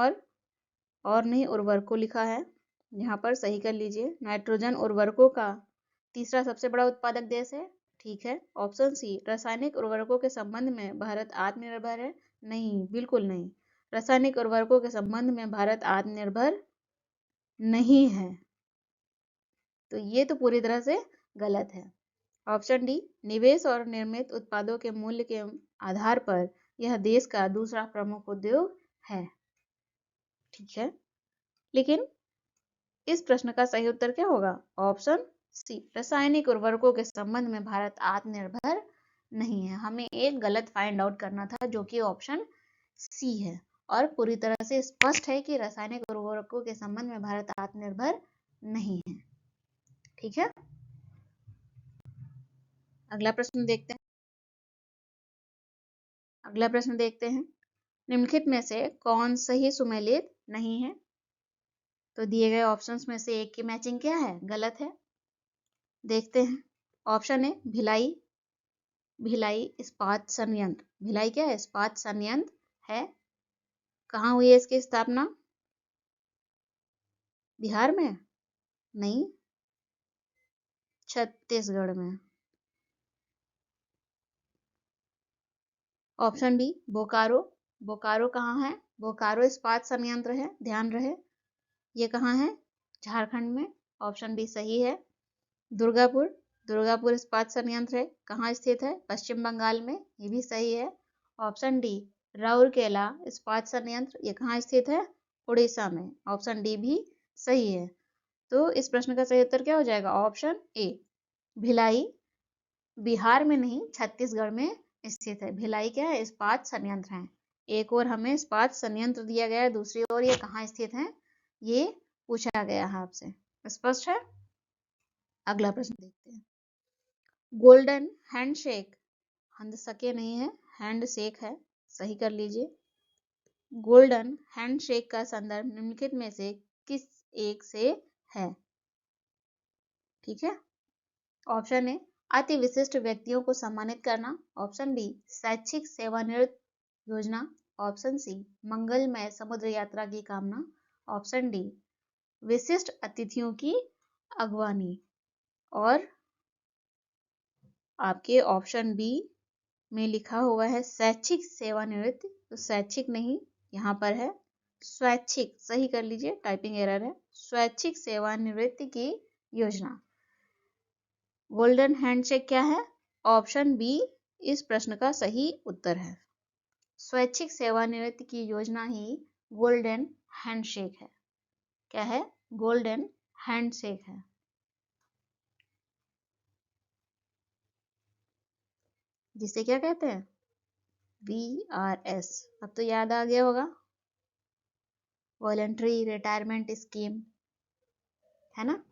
और नहीं उर्वरकों लिखा है, यहाँ पर सही कर लीजिए। नाइट्रोजन उर्वरकों का तीसरा सबसे बड़ा उत्पादक देश है। ठीक है। ऑप्शन सी रासायनिक उर्वरकों के संबंध में भारत आत्मनिर्भर है। नहीं, बिल्कुल नहीं। रासायनिक उर्वरकों के संबंध में भारत आत्मनिर्भर नहीं है। तो ये तो पूरी तरह से गलत है। ऑप्शन डी, निवेश और निर्मित उत्पादों के मूल्य के आधार पर यह देश का दूसरा प्रमुख उद्योग है। ठीक है, लेकिन इस प्रश्न का सही उत्तर क्या होगा? ऑप्शन सी, रासायनिक उर्वरकों के संबंध में भारत आत्मनिर्भर नहीं है। हमें एक गलत फाइंड आउट करना था जो कि ऑप्शन सी है, और पूरी तरह से स्पष्ट है कि रासायनिक उर्वरकों के संबंध में भारत आत्मनिर्भर नहीं है। ठीक है, अगला प्रश्न देखते हैं। अगला प्रश्न देखते हैं, निम्नलिखित में से कौन सही सुमेलित नहीं है? तो दिए गए ऑप्शंस में से एक की मैचिंग क्या है? गलत है। देखते हैं। Option A, Bhilai. भिलाई इस्पात संयंत्र। भिलाई क्या है? इस्पात संयंत्र है। कहाँ हुई है इसकी स्थापना? बिहार में? नहीं, छत्तीसगढ़ में। Option B, Bokaro. बोकारो कहाँ है? बोकारो इस्पात संयंत्र है, ध्यान रहे। ये कहाँ है? झारखंड में। ऑप्शन बी सही है। दुर्गापुर। दुर्गापुर इस्पात संयंत्र है, कहाँ स्थित है? पश्चिम बंगाल में, ये भी सही है। ऑप्शन डी, राउरकेला इस्पात संयंत्र, ये कहाँ स्थित है? उड़ीसा में। ऑप्शन डी भी सही है। तो इस प्रश्न का सही उत्तर क्या हो जाएगा? ऑप्शन ए, भिलाई बिहार में नहीं, छत्तीसगढ़ में स्थित है। भिलाई क्या है? इस्पात संयंत्र है। एक और हमें इस्पात संयंत्र दिया गया है, दूसरी ओर ये कहाँ स्थित है ये पूछा गया है आपसे। स्पष्ट है? अगला प्रश्न देखते हैं। गोल्डन हैंडशेक, हैंडशेक नहीं है, हैंडशेक है, सही कर लीजिए। गोल्डन हैंडशेक का संदर्भ निम्नलिखित में से किस एक से है? ठीक है, ऑप्शन ए, अति विशिष्ट व्यक्तियों को सम्मानित करना। ऑप्शन बी, शैक्षिक सेवानिवृत्त योजना। ऑप्शन सी, मंगलमय समुद्र यात्रा की कामना। ऑप्शन डी, विशिष्ट अतिथियों की अगवानी। और आपके ऑप्शन बी में लिखा हुआ है शैक्षिक सेवानिवृत्त, तो शैक्षिक नहीं, यहाँ पर है स्वैच्छिक। सही कर लीजिए, टाइपिंग एरर है। स्वैच्छिक सेवानिवृत्ति की योजना। गोल्डन हैंडशेक क्या है? ऑप्शन बी इस प्रश्न का सही उत्तर है। स्वैच्छिक सेवानिवृत्ति की योजना ही गोल्डन हैंडशेक है। क्या है? गोल्डन हैंडशेक है। जिसे क्या कहते हैं? VRS। अब तो याद आ गया होगा, वॉलंटरी रिटायरमेंट स्कीम, है ना?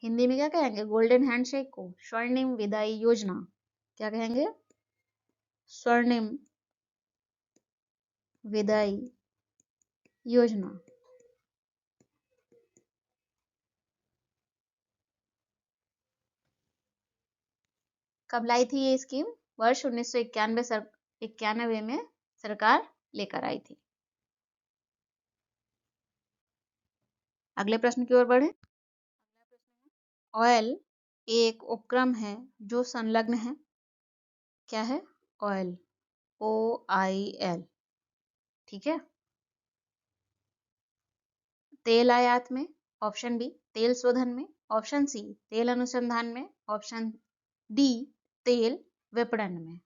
हिंदी में क्या कहेंगे? गोल्डन हैंडशेक को स्वर्णिम विदाई योजना। क्या कहेंगे? स्वर्णिम विदाई योजना। कब लाई थी ये स्कीम? वर्ष 1991 में सरकार लेकर आई थी। अगले प्रश्न की ओर बढ़े। ऑयल एक उपक्रम है जो संलग्न है। क्या है? Oil, OIL। ठीक है, तेल आयात में। ऑप्शन बी, तेल शोधन में। ऑप्शन सी, तेल अनुसंधान में। ऑप्शन डी, तेल विपणन में।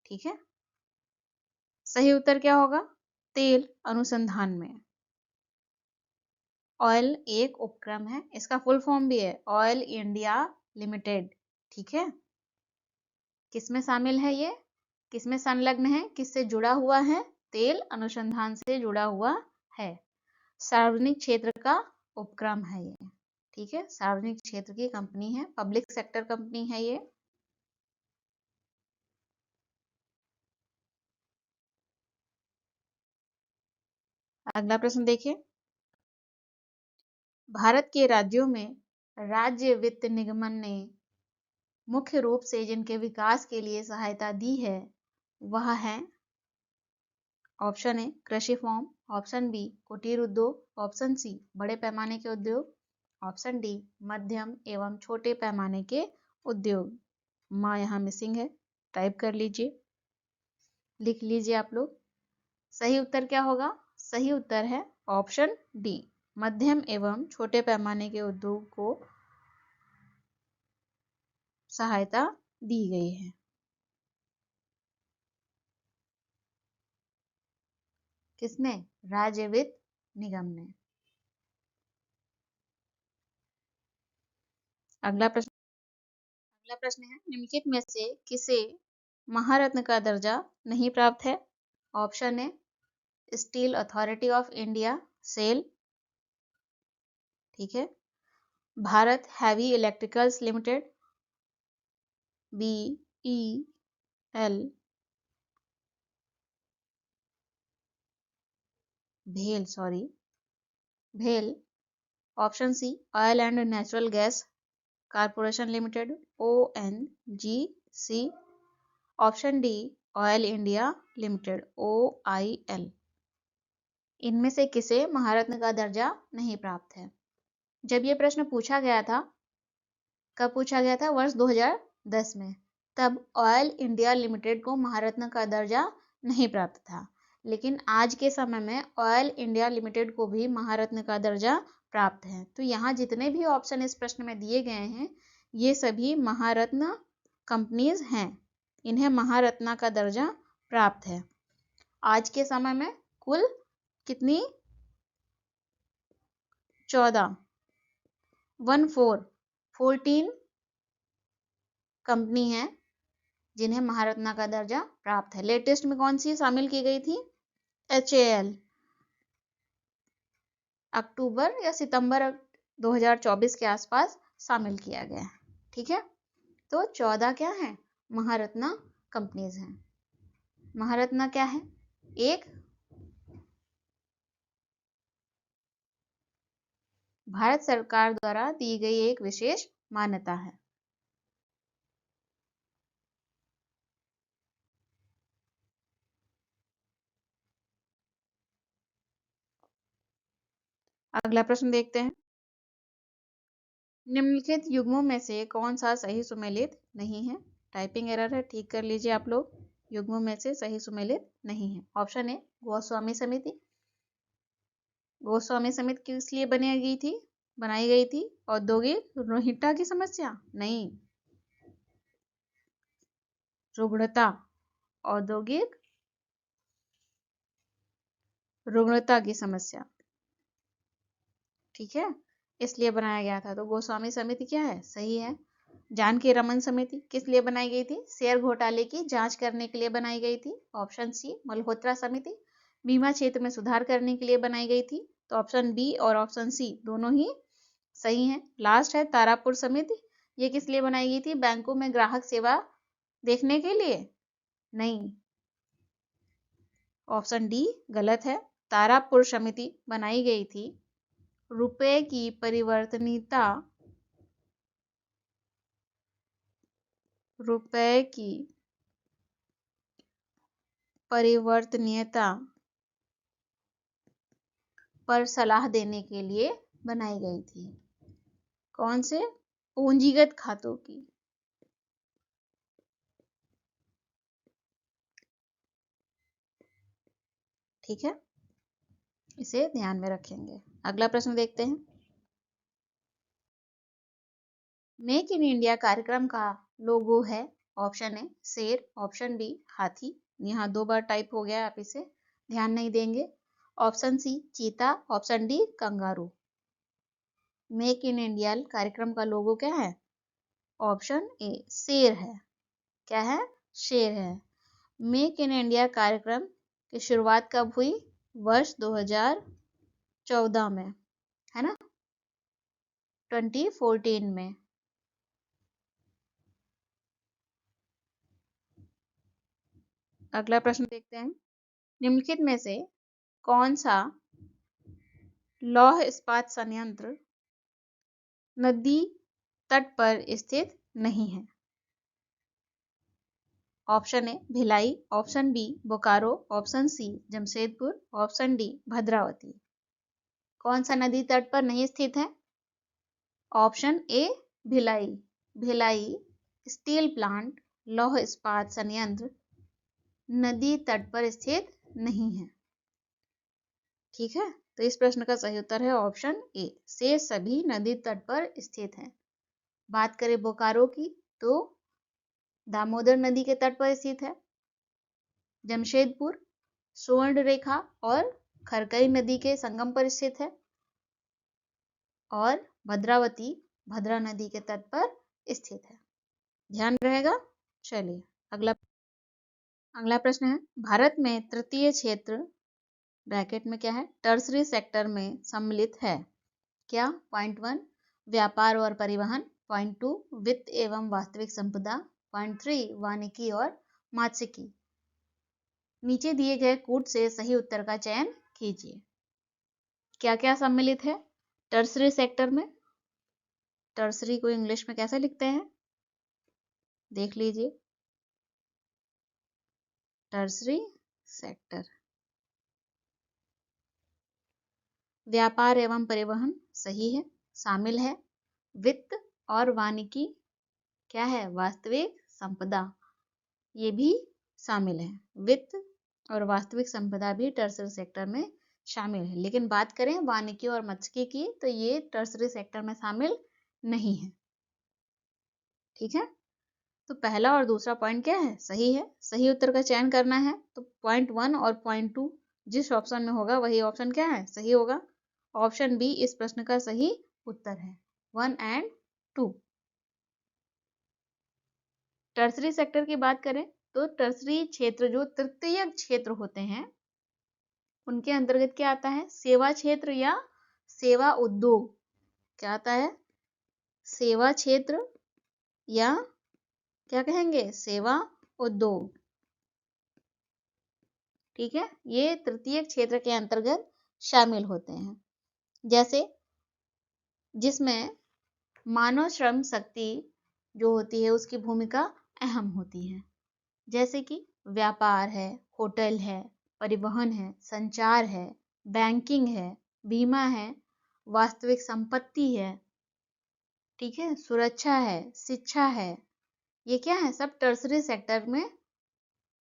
ठीक है, सही उत्तर क्या होगा? तेल अनुसंधान में। ऑयल एक उपक्रम है, इसका फुल फॉर्म भी है ऑयल इंडिया लिमिटेड। ठीक है, किसमें शामिल है ये? किसमें संलग्न है? किससे जुड़ा हुआ है? तेल अनुसंधान से जुड़ा हुआ है। सार्वजनिक क्षेत्र का उपक्रम है ये। ठीक है, सार्वजनिक क्षेत्र की कंपनी है, पब्लिक सेक्टर कंपनी है ये। अगला प्रश्न देखिए। भारत के राज्यों में राज्य वित्त निगमन ने मुख्य रूप से जिनके विकास के लिए सहायता दी है वह है। ऑप्शन ए, कृषि फॉर्म। ऑप्शन बी, कुटीर उद्योग। ऑप्शन सी, बड़े पैमाने के उद्योग। ऑप्शन डी, मध्यम एवं छोटे पैमाने के उद्योग। माँ यहाँ मिसिंग है, टाइप कर लीजिए, लिख लीजिए आप लोग। सही उत्तर क्या होगा? सही उत्तर है ऑप्शन डी, मध्यम एवं छोटे पैमाने के उद्योग को सहायता दी गई है। किसने? राज्य वित्त निगम ने। अगला प्रश्न है, निम्नलिखित में से किसे महारत्न का दर्जा नहीं प्राप्त है? Option A Steel Authority of India SAIL, ठीक है, Bharat Heavy Electricals Limited, B E L, भेल, option C Oil and Natural Gas Corporation Limited ONGC, option D Oil India Limited OIL। इनमें से किसे महारत्न का दर्जा नहीं प्राप्त है? जब ये प्रश्न पूछा गया था, कब पूछा गया था? वर्ष 2010 में। तब ऑयल इंडिया लिमिटेड को महारत्न का दर्जा नहीं प्राप्त था, लेकिन आज के समय में ऑयल इंडिया लिमिटेड को भी महारत्न का दर्जा प्राप्त है। तो यहाँ जितने भी ऑप्शन इस प्रश्न में दिए गए हैं, ये सभी महारत्न कंपनीज हैं, इन्हें महारत्न का दर्जा प्राप्त है। आज के समय में कुल कितनी? 14 कंपनी है जिन्हें महारत्न का दर्जा प्राप्त है। लेटेस्ट में कौन सी शामिल की गई थी? HAL, अक्टूबर या सितंबर 2024 के आसपास शामिल किया गया है, ठीक है। तो 14 क्या है? महारत्न कंपनीज हैं। महारत्न क्या है? एक भारत सरकार द्वारा दी गई एक विशेष मान्यता है। अगला प्रश्न देखते हैं, निम्नलिखित युग्मों में से कौन सा सही सुमेलित नहीं है? टाइपिंग एरर है, ठीक कर लीजिए आप लोग। युग्मों में से सही सुमेलित नहीं है। ऑप्शन ए गोस्वामी समिति। गोस्वामी समिति किस लिए बनाई गई थी? औद्योगिक रुग्णता की समस्या? नहीं, रुग्णता, औद्योगिक रुग्णता की समस्या, ठीक है, इसलिए बनाया गया था। तो गोस्वामी समिति क्या है? सही है। जानकी रमन समिति किस लिए बनाई गई थी? शेयर घोटाले की जांच करने के लिए बनाई गई थी। Option C. मल्होत्रा समिति बीमा क्षेत्र में सुधार करने के लिए बनाई गई थी। तो ऑप्शन बी और ऑप्शन सी दोनों ही सही है। लास्ट है तारापुर समिति, ये किस लिए बनाई गई थी? बैंकों में ग्राहक सेवा देखने के लिए? नहीं, ऑप्शन डी गलत है। तारापुर समिति बनाई गई थी रुपए की परिवर्तनीयता पर सलाह देने के लिए बनाई गई थी। कौन से? पूंजीगत खातों की। ठीक है, इसे ध्यान में रखेंगे। अगला प्रश्न देखते हैं, मेक इन इंडिया कार्यक्रम का लोगो है? ऑप्शन ए शेर, ऑप्शन बी हाथी। यहाँ 2 बार टाइप हो गया, आप इसे ध्यान नहीं देंगे। ऑप्शन सी चीता, option D kangaroo. Make in India कार्यक्रम का लोगो क्या है? ऑप्शन ए शेर है। क्या है? शेर है। मेक इन इंडिया कार्यक्रम की शुरुआत कब हुई? वर्ष 2014 में, है ना, 2014 में। अगला प्रश्न देखते हैं, निम्नलिखित में से कौन सा लौह इस्पात संयंत्र नदी तट पर स्थित नहीं है? Option A Bhilai, option B Bokaro, option C Jamshedpur, option D Bhadravati. कौन सा नदी तट पर नहीं स्थित है? Option A Bhilai. Bhilai steel plant लौह इस्पात संयंत्र नदी तट पर स्थित नहीं है। ठीक है, तो इस प्रश्न का सही उत्तर है ऑप्शन ए, से सभी नदी तट पर स्थित हैं। बात करें बोकारो की, तो दामोदर नदी के तट पर स्थित है। जमशेदपुर सुवर्ण रेखा और खरकई नदी के संगम पर स्थित है। और भद्रावती भद्रा नदी के तट पर स्थित है। ध्यान रहेगा। चलिए अगला प्रश्न है, भारत में तृतीय क्षेत्र ब्रैकेट में क्या है, टर्सरी सेक्टर में सम्मिलित है। क्या? पॉइंट 1 व्यापार और परिवहन, पॉइंट 2 वित्त एवं वास्तविक संपदा, पॉइंट 3 वानिकी और मात्स्यिकी। नीचे दिए गए कूट से सही उत्तर का चयन कीजिए। क्या क्या सम्मिलित है टर्सरी सेक्टर में? टर्सरी को इंग्लिश में कैसे लिखते हैं, देख लीजिए। टर्सरी सेक्टर, व्यापार एवं परिवहन सही है, शामिल है। वित्त और वानिकी क्या है, वास्तविक संपदा, ये भी शामिल है। वित्त और वास्तविक संपदा भी टर्सरी सेक्टर में शामिल है। लेकिन बात करें वानिकी और मात्स्यिकी की तो ये टर्सरी सेक्टर में शामिल नहीं है। ठीक है, तो पहला और दूसरा पॉइंट क्या है, सही है। सही उत्तर का चयन करना है तो पॉइंट 1 और पॉइंट 2 जिस ऑप्शन में होगा वही ऑप्शन क्या है, सही होगा। ऑप्शन बी इस प्रश्न का सही उत्तर है, 1 और 2। टर्सरी सेक्टर की बात करें तो टर्सरी क्षेत्र जो तृतीयक क्षेत्र होते हैं उनके अंतर्गत क्या आता है, सेवा क्षेत्र या सेवा उद्योग। क्या आता है, सेवा क्षेत्र या क्या कहेंगे, सेवा उद्योग। ठीक है, ये तृतीय क्षेत्र के अंतर्गत शामिल होते हैं। जैसे जिसमें मानव श्रम शक्ति जो होती है उसकी भूमिका अहम होती है। जैसे कि व्यापार है, होटल है, परिवहन है, संचार है, बैंकिंग है, बीमा है, वास्तविक संपत्ति है, ठीक है, सुरक्षा है, शिक्षा है। ये क्या है, सब टर्सरी सेक्टर में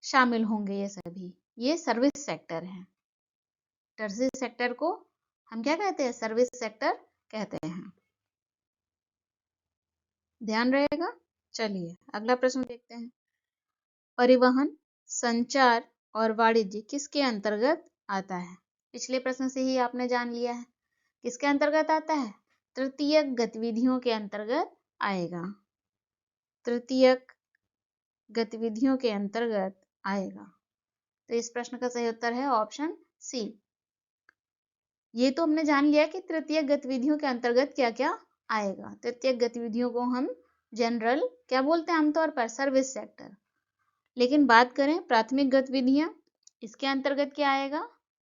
शामिल होंगे। ये सभी ये सर्विस सेक्टर है। टर्सरी सेक्टर को हम क्या कहते हैं, सर्विस सेक्टर कहते हैं। ध्यान रहेगा। चलिए अगला प्रश्न देखते हैं। परिवहन, संचार और वाणिज्य किसके अंतर्गत आता है? पिछले प्रश्न से ही आपने जान लिया है किसके अंतर्गत आता है, तृतीयक गतिविधियों के अंतर्गत आएगा। तृतीयक गतिविधियों के अंतर्गत आएगा। तो इस प्रश्न का सही उत्तर है ऑप्शन सी। ये तो हमने जान लिया कि तृतीयक गतिविधियों के अंतर्गत क्या क्या आएगा। तृतीयक गतिविधियों को हम जनरल क्या बोलते हैं आमतौर पर, सर्विस सेक्टर। लेकिन बात करें प्राथमिक गतिविधियां, इसके अंतर्गत क्या आएगा,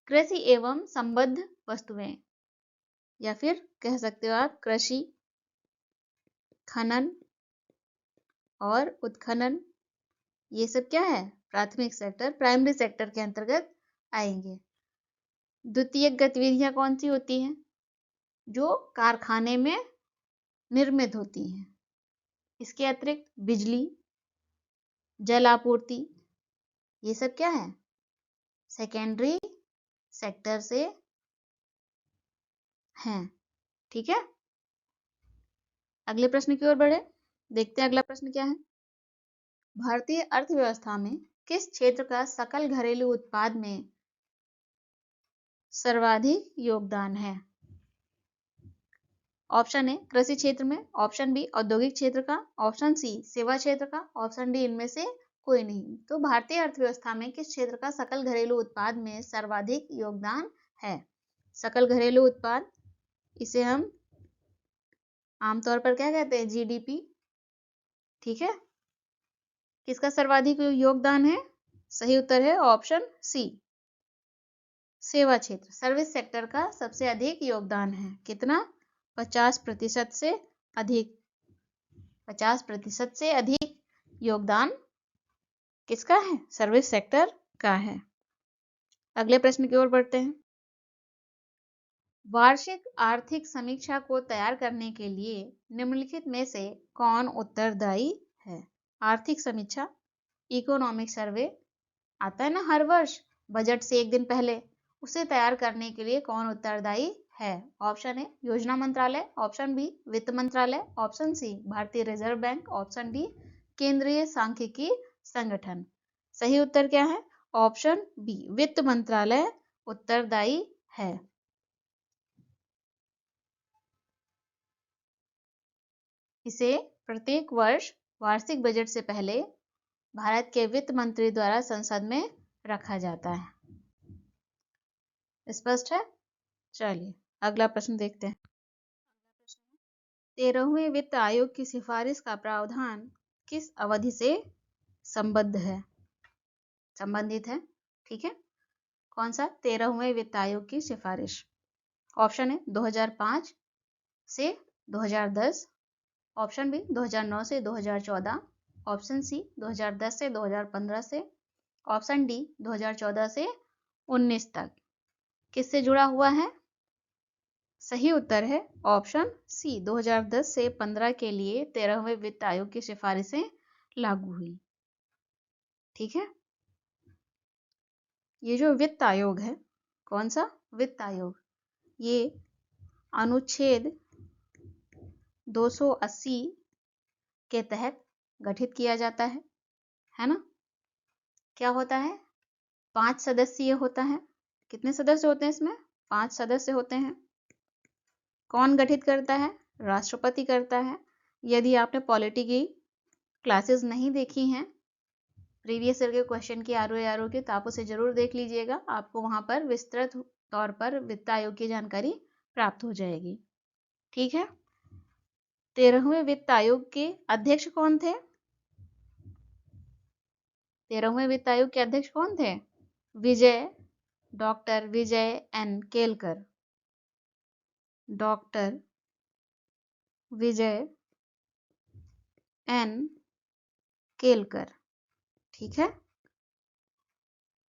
कृषि एवं संबद्ध वस्तुएं, या फिर कह सकते हो आप कृषि, खनन और उत्खनन। ये सब क्या है, प्राथमिक सेक्टर, प्राइमरी सेक्टर के अंतर्गत आएंगे। द्वितीयक गतिविधियां कौन सी होती हैं, जो कारखाने में निर्मित होती हैं। इसके अतिरिक्त बिजली, जल आपूर्ति, ये सब क्या है, सेकेंडरी सेक्टर से हैं। ठीक है, अगले प्रश्न की ओर बढ़े, देखते हैं अगला प्रश्न क्या है। भारतीय अर्थव्यवस्था में किस क्षेत्र का सकल घरेलू उत्पाद में सर्वाधिक योगदान है? ऑप्शन ए कृषि क्षेत्र में, ऑप्शन बी औद्योगिक क्षेत्र का, ऑप्शन सी सेवा क्षेत्र का, ऑप्शन डी इनमें से कोई नहीं। तो भारतीय अर्थव्यवस्था में किस क्षेत्र का सकल घरेलू उत्पाद में सर्वाधिक योगदान है? सकल घरेलू उत्पाद, इसे हम आमतौर पर क्या कहते हैं, जीडीपी। ठीक है, किसका सर्वाधिक योगदान है? सही उत्तर है ऑप्शन सी, सेवा क्षेत्र, सर्विस सेक्टर का सबसे अधिक योगदान है। कितना? 50% से अधिक। 50% से अधिक योगदान किसका है? सर्विस सेक्टर का है। अगले प्रश्न की ओर बढ़ते हैं। वार्षिक आर्थिक समीक्षा को तैयार करने के लिए निम्नलिखित में से कौन उत्तरदायी है? आर्थिक समीक्षा, इकोनॉमिक सर्वे आता है ना हर वर्ष बजट से एक दिन पहले, उसे तैयार करने के लिए कौन उत्तरदायी है? ऑप्शन ए योजना मंत्रालय, ऑप्शन बी वित्त मंत्रालय, ऑप्शन सी भारतीय रिजर्व बैंक, ऑप्शन डी केंद्रीय सांख्यिकी संगठन। सही उत्तर क्या है? ऑप्शन बी वित्त मंत्रालय उत्तरदायी है। इसे प्रत्येक वर्ष वार्षिक बजट से पहले भारत के वित्त मंत्री द्वारा संसद में रखा जाता है। स्पष्ट है? चलिए अगला प्रश्न देखते हैं। 13वें वित्त आयोग की सिफारिश का प्रावधान किस अवधि से संबद्ध है, संबंधित है? ठीक है, कौन सा? 13वें वित्त आयोग की सिफारिश। ऑप्शन है 2005 से 2010, ऑप्शन बी 2009 से 2014, ऑप्शन सी 2010 से 2015 से, ऑप्शन डी 2014 से 19 तक। किससे जुड़ा हुआ है? सही उत्तर है ऑप्शन सी 2010 से 15 के लिए 13वें वित्त आयोग की सिफारिशें लागू हुई। ठीक है, ये जो वित्त आयोग है, कौन सा वित्त आयोग, ये अनुच्छेद 280 के तहत गठित किया जाता है ना? क्या होता है? 5 सदस्यीय होता है। कितने सदस्य होते हैं इसमें? 5 सदस्य होते हैं। कौन गठित करता है? राष्ट्रपति करता है। यदि आपने पॉलिटी की क्लासेस नहीं देखी हैं, प्रीवियस ईयर के क्वेश्चन की आरओ की, तो आप उसे जरूर देख लीजिएगा। आपको वहां पर विस्तृत तौर पर वित्त आयोग की जानकारी प्राप्त हो जाएगी। ठीक है, 13वें वित्त आयोग के अध्यक्ष कौन थे? 13वें वित्त आयोग के अध्यक्ष कौन थे? डॉक्टर विजय एन केलकर। डॉक्टर विजय एन केलकर। ठीक है,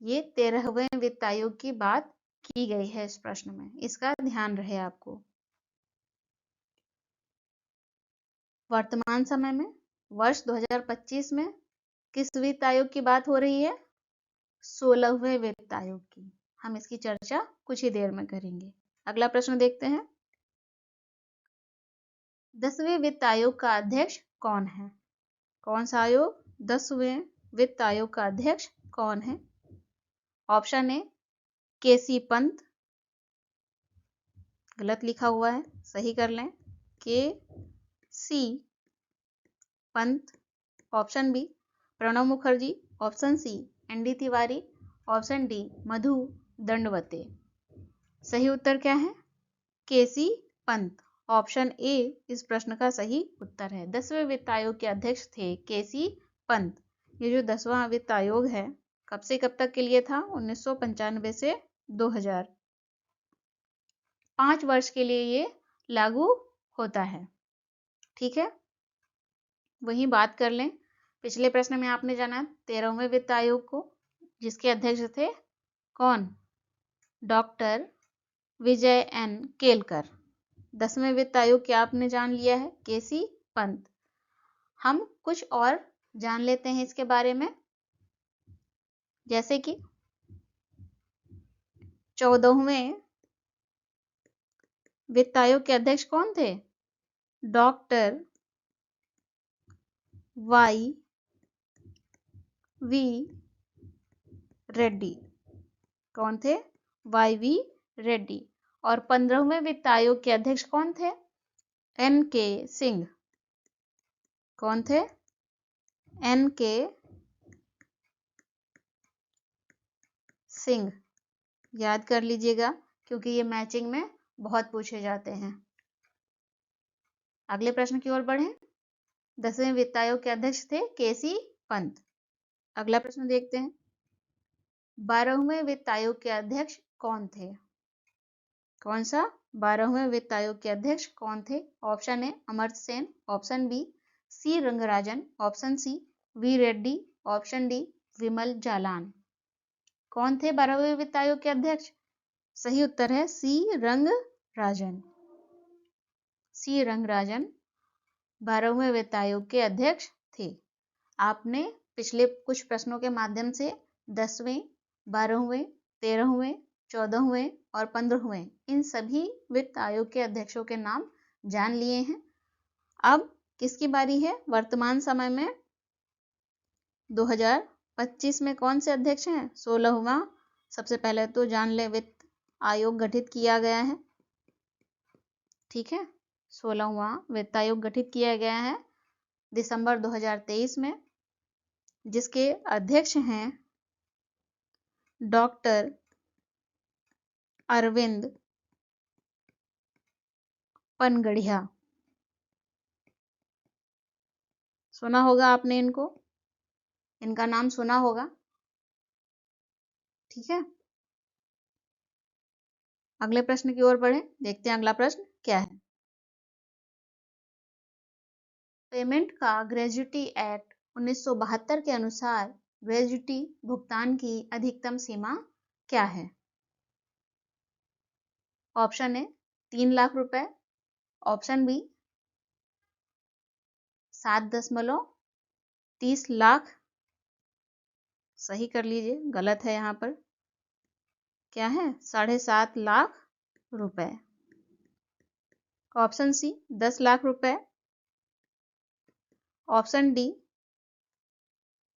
ये 13वें वित्त आयोग की बात की गई है इस प्रश्न में, इसका ध्यान रहे आपको। वर्तमान समय में वर्ष 2025 में किस वित्त आयोग की बात हो रही है? 16वें वित्त आयोग की। हम इसकी चर्चा कुछ ही देर में करेंगे। अगला प्रश्न देखते हैं। 10वें वित्त आयोग का अध्यक्ष कौन है? कौन सा आयोग? 10वें वित्त आयोग का अध्यक्ष कौन है? ऑप्शन ए केसी पंत, गलत लिखा हुआ है, सही कर लें, K C Pant. Option B Pranab Mukherjee, option C N D Tiwari, option D Madhu Dandavate. सही उत्तर क्या है? केसी पंत। ऑप्शन ए इस प्रश्न का सही उत्तर है। 10वें वित्त आयोग के अध्यक्ष थे केसी पंत। ये जो 10वां वित्त आयोग है, कब से कब तक के लिए था? 1995 से 2000, 5 वर्ष के लिए ये लागू होता है। ठीक है, वही बात कर लें, पिछले प्रश्न में आपने जाना 13वें वित्त आयोग को, जिसके अध्यक्ष थे कौन? डॉक्टर विजय एन केलकर। 10वें वित्त आयोग के आपने जान लिया है केसी पंत। हम कुछ और जान लेते हैं इसके बारे में, जैसे कि 14वें वित्त आयोग के अध्यक्ष कौन थे? Doctor Y V Reddy. कौन थे? Y V Reddy. और 15वें वित्त आयोग के अध्यक्ष कौन थे? एन के सिंह। कौन थे? एन के सिंह। याद कर लीजिएगा, क्योंकि ये मैचिंग में बहुत पूछे जाते हैं। अगले प्रश्न की ओर बढ़ें। 10वें वित्त आयोग के अध्यक्ष थे केसी पंत। अगला प्रश्न देखते हैं। 12वें वित्त आयोग के अध्यक्ष कौन थे? कौन सा? 12वें वित्त आयोग के अध्यक्ष कौन थे? Option A Amartya Sen, option B C Rangarajan, option C V Reddy, option D Bimal Jalan. कौन थे 12वें वित्त आयोग के अध्यक्ष? सही उत्तर है सी रंगराजन। सी रंगराजन 12वें वित्त आयोग के अध्यक्ष थे। आपने पिछले कुछ प्रश्नों के माध्यम से 10वें, 12वें, 13वें, 14वें और 15वें, इन सभी वित्त आयोग के अध्यक्षों के नाम जान लिए हैं। अब किसकी बारी है? वर्तमान समय में 2025 में कौन से अध्यक्ष हैं? 16वां। सबसे पहले तो जान ले, वित्त आयोग गठित किया गया है। ठीक है, 16वां वित्त आयोग गठित किया गया है दिसंबर 2023 में, जिसके अध्यक्ष हैं डॉक्टर अरविंद पनगढ़िया। सुना होगा आपने इनको, इनका नाम सुना होगा। ठीक है, अगले प्रश्न की ओर बढ़े, देखते हैं अगला प्रश्न क्या है। पेमेंट का ग्रेजुटी एक्ट 1972 के अनुसार ग्रेजुटी भुगतान की अधिकतम सीमा क्या है? ऑप्शन ए 3 लाख रुपए, ऑप्शन बी 7.30 लाख, सही कर लीजिए, गलत है यहाँ पर, क्या है? 7.5 लाख रुपए। ऑप्शन सी 10 लाख रुपए, ऑप्शन डी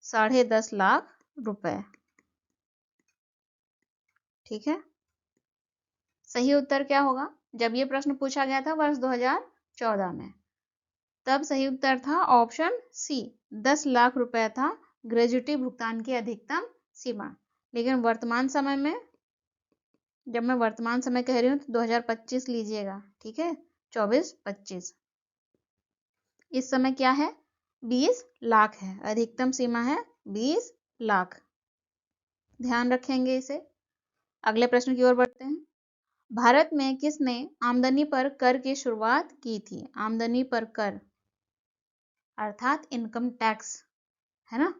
10.5 लाख रुपए। ठीक है, सही उत्तर क्या होगा? जब ये प्रश्न पूछा गया था वर्ष 2014 में, तब सही उत्तर था ऑप्शन सी, 10 लाख रुपए था ग्रेजुटी भुगतान की अधिकतम सीमा। लेकिन वर्तमान समय में, जब मैं वर्तमान समय कह रही हूँ तो 2025 लीजिएगा, ठीक है, 24-25, इस समय क्या है? 20 लाख है, अधिकतम सीमा है 20 लाख। ध्यान रखेंगे इसे। अगले प्रश्न की ओर बढ़ते हैं। भारत में किसने आमदनी पर कर की शुरुआत की थी? आमदनी पर कर अर्थात इनकम टैक्स, है ना?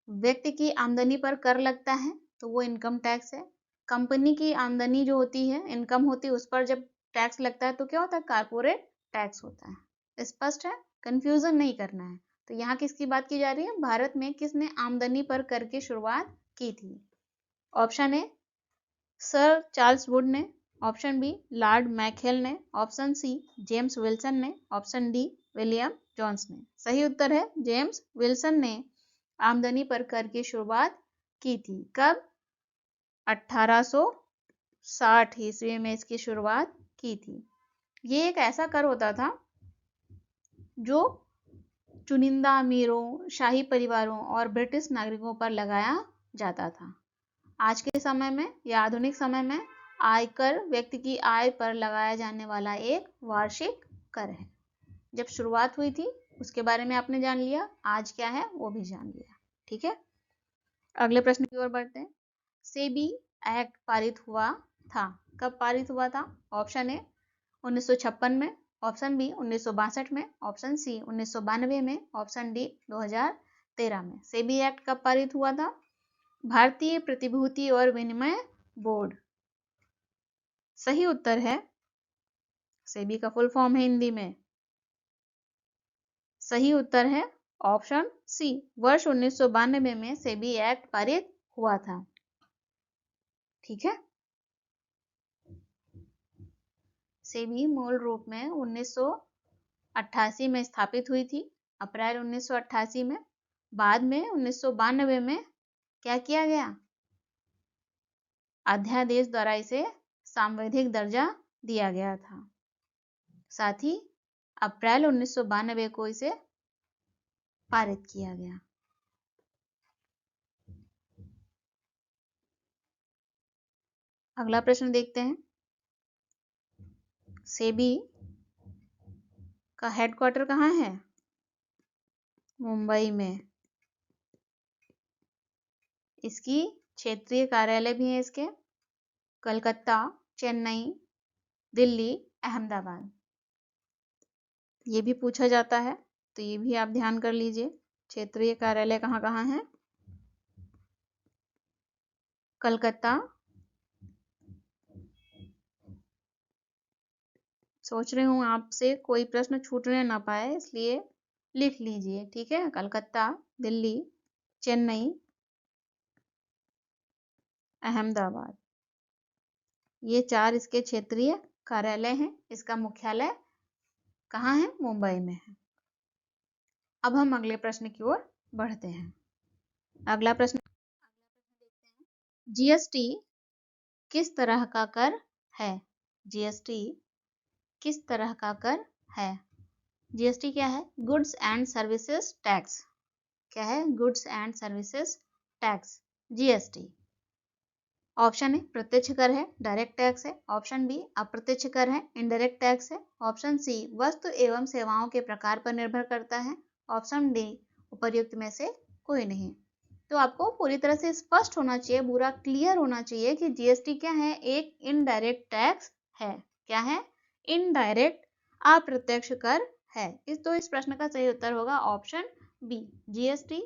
व्यक्ति की आमदनी पर कर लगता है तो वो इनकम टैक्स है। कंपनी की आमदनी जो होती है, इनकम होती है, उस पर जब टैक्स लगता है तो क्या होता है? कारपोरेट टैक्स होता है। स्पष्ट है, कंफ्यूजन नहीं करना है। तो यहाँ किसकी बात की जा रही है? भारत में किसने आमदनी पर कर की शुरुआत की थी? Option A sir Charles Wood ने, ऑप्शन बी लॉर्ड मैकहेल ने, ऑप्शन सी जेम्स विल्सन ने, ऑप्शन डी विलियम जोन्स ने। सही उत्तर है जेम्स विल्सन ने आमदनी पर कर की शुरुआत की थी। कब? 1860 ईस्वी में इसकी शुरुआत की थी। ये एक ऐसा कर होता था जो चुनिंदा अमीरों, शाही परिवारों और ब्रिटिश नागरिकों पर लगाया जाता था। आज के समय में या आधुनिक समय में आयकर व्यक्ति की आय पर लगाया जाने वाला एक वार्षिक कर है। जब शुरुआत हुई थी उसके बारे में आपने जान लिया, आज क्या है वो भी जान लिया। ठीक है, अगले प्रश्न की ओर बढ़ते हैं। सेबी एक्ट पारित हुआ था, कब पारित हुआ था? ऑप्शन ए 1956 में, ऑप्शन बी 1962 में, ऑप्शन सी 1992 में, ऑप्शन डी 2013 में। सेबी एक्ट कब पारित हुआ था? भारतीय प्रतिभूति और विनिमय बोर्ड। सही उत्तर है, सेबी का फुल फॉर्म है हिंदी में, सही उत्तर है ऑप्शन सी, वर्ष 1992 में सेबी एक्ट पारित हुआ था। ठीक है, सेबी मूल रूप में 1988 में स्थापित हुई थी, अप्रैल 1988 में। बाद में 1992 में क्या किया गया? अध्यादेश द्वारा इसे सांवैधिक दर्जा दिया गया था। साथ ही अप्रैल 1992 को इसे पारित किया गया। अगला प्रश्न देखते हैं। सेबी का हेडक्वार्टर कहाँ है? मुंबई में। इसकी क्षेत्रीय कार्यालय भी है इसके कलकत्ता, चेन्नई, दिल्ली, अहमदाबाद। ये भी पूछा जाता है तो ये भी आप ध्यान कर लीजिए, क्षेत्रीय कार्यालय कहाँ कहाँ है? कलकत्ता, सोच रही हूँ आपसे कोई प्रश्न छूटने ना पाए इसलिए लिख लीजिए। ठीक है, कलकत्ता, दिल्ली, चेन्नई, अहमदाबाद। ये 4 इसके क्षेत्रीय कार्यालय हैं। इसका मुख्यालय कहाँ है? मुंबई में है। अब हम अगले प्रश्न की ओर बढ़ते हैं। अगला प्रश्न देखते हैं। जीएसटी किस तरह का कर है? जीएसटी किस तरह का कर है? जीएसटी क्या है? Goods and services tax. क्या है? Goods and services tax, GST. Option A प्रत्यक्ष कर है, डायरेक्ट टैक्स है। ऑप्शन बी अप्रत्यक्ष कर है, इनडायरेक्ट टैक्स है। ऑप्शन सी वस्तु एवं सेवाओं के प्रकार पर निर्भर करता है। ऑप्शन डी उपर्युक्त में से कोई नहीं। तो आपको पूरी तरह से स्पष्ट होना चाहिए, पूरा क्लियर होना चाहिए कि जीएसटी क्या है? एक इनडायरेक्ट टैक्स है। क्या है? इनडायरेक्ट अप्रत्यक्ष कर है। इस प्रश्न का सही उत्तर होगा ऑप्शन बी। जीएसटी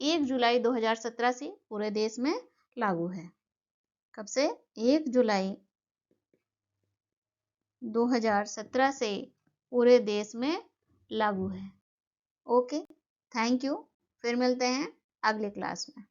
1 जुलाई 2017 से पूरे देश में लागू है। कब से? 1 जुलाई 2017 से पूरे देश में लागू है। Okay, thank you. फिर मिलते हैं अगले क्लास में।